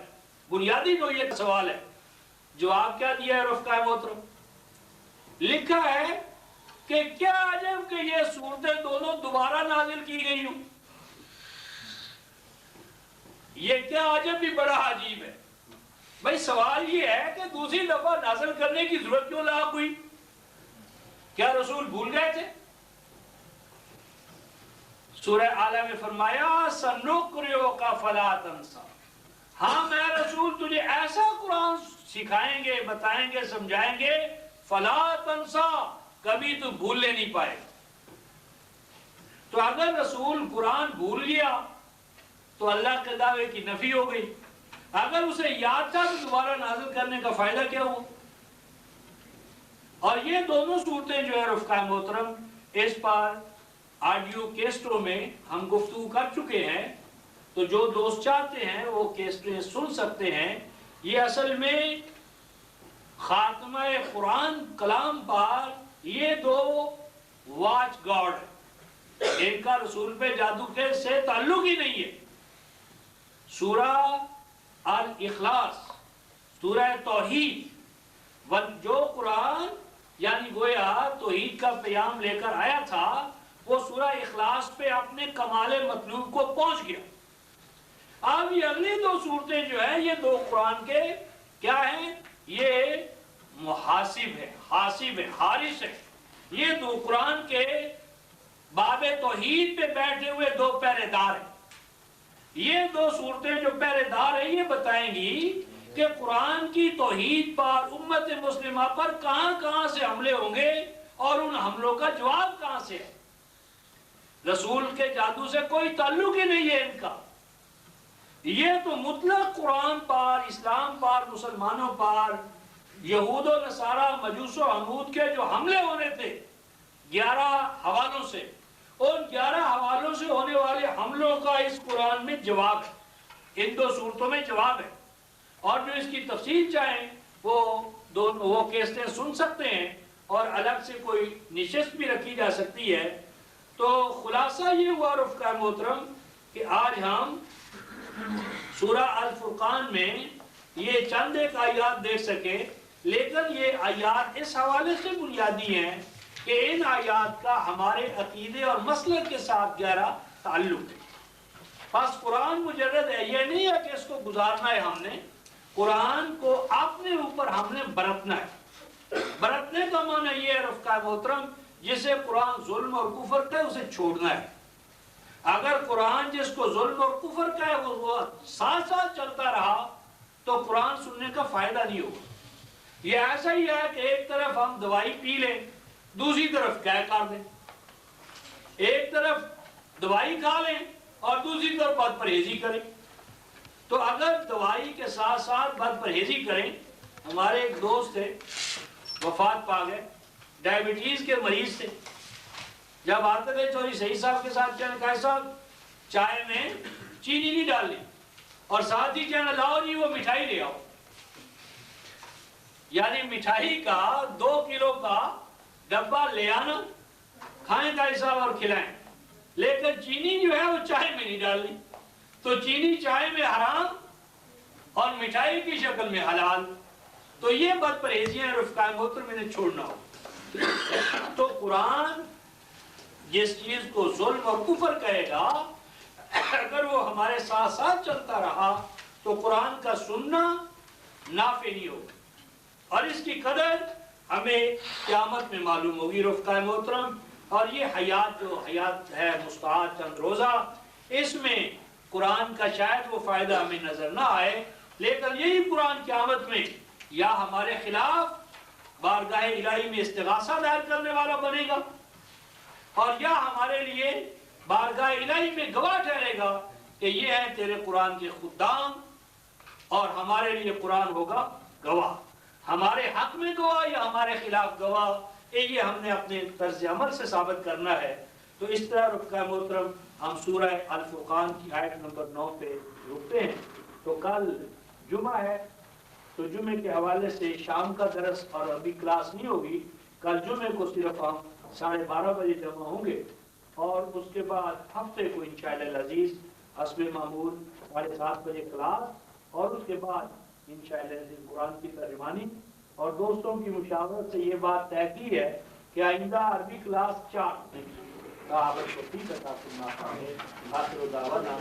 بنیادی نوعیت کا سوال ہے۔ جواب کیا دیا ہے رفقائے محترم؟ لکھا ہے کہ کیا عجب کہ یہ صورتیں دونوں دوبارہ نازل کی گئی ہوں، یہ کیا عجب بھی بڑا عجیب ہے۔ بھئی سوال یہ ہے کہ دوسری دفعہ نازل کرنے کی ضرورت کیوں لاحق ہوئی؟ کیا رسول بھول گئے تھے؟ سورہ اعلیٰ میں فرمایا سَنُقْرِئُكَ فَلَا تَنْسَى، ہاں میں رسول تجھے ایسا قرآن سکھائیں گے، بتائیں گے، سمجھائیں گے، فَلَا تَنْسَى، کبھی تو بھولنے نہیں پائے۔ تو اگر رسول قرآن بھول گیا تو اللہ کے دعوے کی نفی ہو گئی، اگر اسے یاد تھا تو دوبارہ نازل کرنے کا فائدہ کیا ہوا؟ اور یہ دونوں صورتیں جو ہے رفقائے محترم، اس پر آڈیو کیسٹوں میں ہم گفتگو کر چکے ہیں، تو جو دوست چاہتے ہیں وہ کیسٹیں سن سکتے ہیں۔ یہ اصل میں خاتمہ قرآن کلام پر یہ 2 واچ گارڈ، ایک کا رسول پہ جادو کے سے تعلق ہی نہیں ہے۔ سورہ الاخلاص، سورہ توحید، جو قرآن یعنی گویا توحید کا پیام لے کر آیا تھا، وہ سورہ اخلاص پہ اپنے کمال مطلوب کو پہنچ گیا۔ اب یہ اگلی 2 صورتیں جو ہیں یہ 2 قرآن کے کیا ہیں؟ یہ محاسب ہے، حاسب ہے، حارث ہے، یہ 2 قرآن کے باب توحید پہ بیٹھے ہوئے 2 پہرے دار ہیں۔ یہ 2 صورتیں جو پہرے دار ہیں یہ بتائیں گی کہ قرآن کی توحید پر، امت مسلمہ پر کہاں کہاں سے حملے ہوں گے اور ان حملوں کا جواب کہاں سے ہے۔ رسول کے جادو سے کوئی تعلق ہی نہیں ہے ان کا، یہ تو مطلق قرآن پر، اسلام پر، مسلمانوں پر یہود و نصارہ، مجوس و عمود کے جو حملے ہونے تھے 11 حوالوں سے، ان 11 حوالوں سے ہونے والے حملوں کا اس قرآن میں جواب ہے، ان 2 صورتوں میں جواب ہے۔ اور جو اس کی تفصیل چاہیں وہ دونوں وہ کیسٹیں سن سکتے ہیں اور الگ سے کوئی نشست بھی رکھی جا سکتی ہے۔ تو خلاصہ یہ ہوا رفقا محترم کہ آج ہم سورہ الفرقان میں یہ چند ایک آیات دیکھ سکے، لیکن یہ آیات اس حوالے سے بنیادی ہیں کہ ان آیات کا ہمارے عقیدے اور مسلک کے ساتھ گہرا تعلق ہے۔ بس قرآن مجرد ہے، یہ نہیں ہے کہ اس کو گزارنا ہے، ہم نے قرآن کو اپنے اوپر ہم نے برتنا ہے۔ برتنے کا معنی یہ ہے رفقا محترم، جسے قرآن ظلم اور کفر کا ہے اسے چھوڑنا ہے۔ اگر قرآن جس کو ظلم اور کفر کا ہے وہ ساتھ ساتھ چلتا رہا تو قرآن سننے کا فائدہ نہیں ہوگا۔ یہ ایسا ہی ہے کہ ایک طرف ہم دوائی پی لیں، دوسری طرف کہہ کر دیں، ایک طرف دوائی کھا لیں اور دوسری طرف بد پرہیزی کریں۔ تو اگر دوائی کے ساتھ ساتھ بد پرہیزی کریں، ہمارے ایک دوست تھے وفات پا گئے، ڈائبٹیز کے مریض تھے، جب آتے تھے چوری صحیح صاحب کے ساتھ کہا صاحب چائے میں چینی نہیں ڈالنی، اور ساتھ ہی کہنا لاؤ جی وہ مٹھائی لے آؤ، یعنی مٹھائی کا 2 کلو کا ڈبہ لے آنا، کھائیں قاضی صاحب اور کھلائیں، لیکن چینی جو ہے وہ چائے میں نہیں ڈالنی۔ تو چینی چائے میں حرام اور مٹھائی کی شکل میں حلال، تو یہ بد پرہیزیاں رفقا محترم انہیں چھوڑنا ہو۔ تو قرآن جس چیز کو ظلم اور کفر کہے گا، اگر وہ ہمارے ساتھ ساتھ چلتا رہا تو قرآن کا سننا نافع نہیں ہوگا، اور اس کی قدر ہمیں قیامت میں معلوم ہوگی رفقا محترم۔ اور یہ حیات جو حیات ہے مستعد چند روزہ، اس میں قرآن کا شاید وہ فائدہ ہمیں نظر نہ آئے، لیکن یہی قرآن قیامت میں یا ہمارے خلاف بارگاہ الہی میں استغاثہ دائر کرنے والا بنے گا، اور یا ہمارے لیے بارگاہ الہی میں گواہ ٹھہرے گا کہ یہ ہے تیرے قرآن کے خدام، اور ہمارے لیے قرآن ہوگا گواہ، ہمارے حق میں گواہ یا ہمارے خلاف گواہ، یہ ہم نے اپنے طرز عمل سے ثابت کرنا ہے۔ تو اس طرح رفقا محترم ہم سورہ الفرقان کی آیت نمبر 9 پہ رکتے ہیں۔ تو کل جمعہ ہے، تو جمعے کے حوالے سے شام کا درس اور ابھی کلاس نہیں ہوگی، کل جمعے کو صرف ہم 12:30 بجے جمع ہوں گے، اور اس کے بعد ہفتے کو انشاءاللہ العزیز حسب معمول 7:30 بجے کلاس، اور اس کے بعد انشاءاللہ قرآن کی ترجمانی۔ اور دوستوں کی مشاورت سے یہ بات طے کی ہے کہ آئندہ عربی کلاس 4 کا آپ کو ٹھیک ہے، آخر دعوانا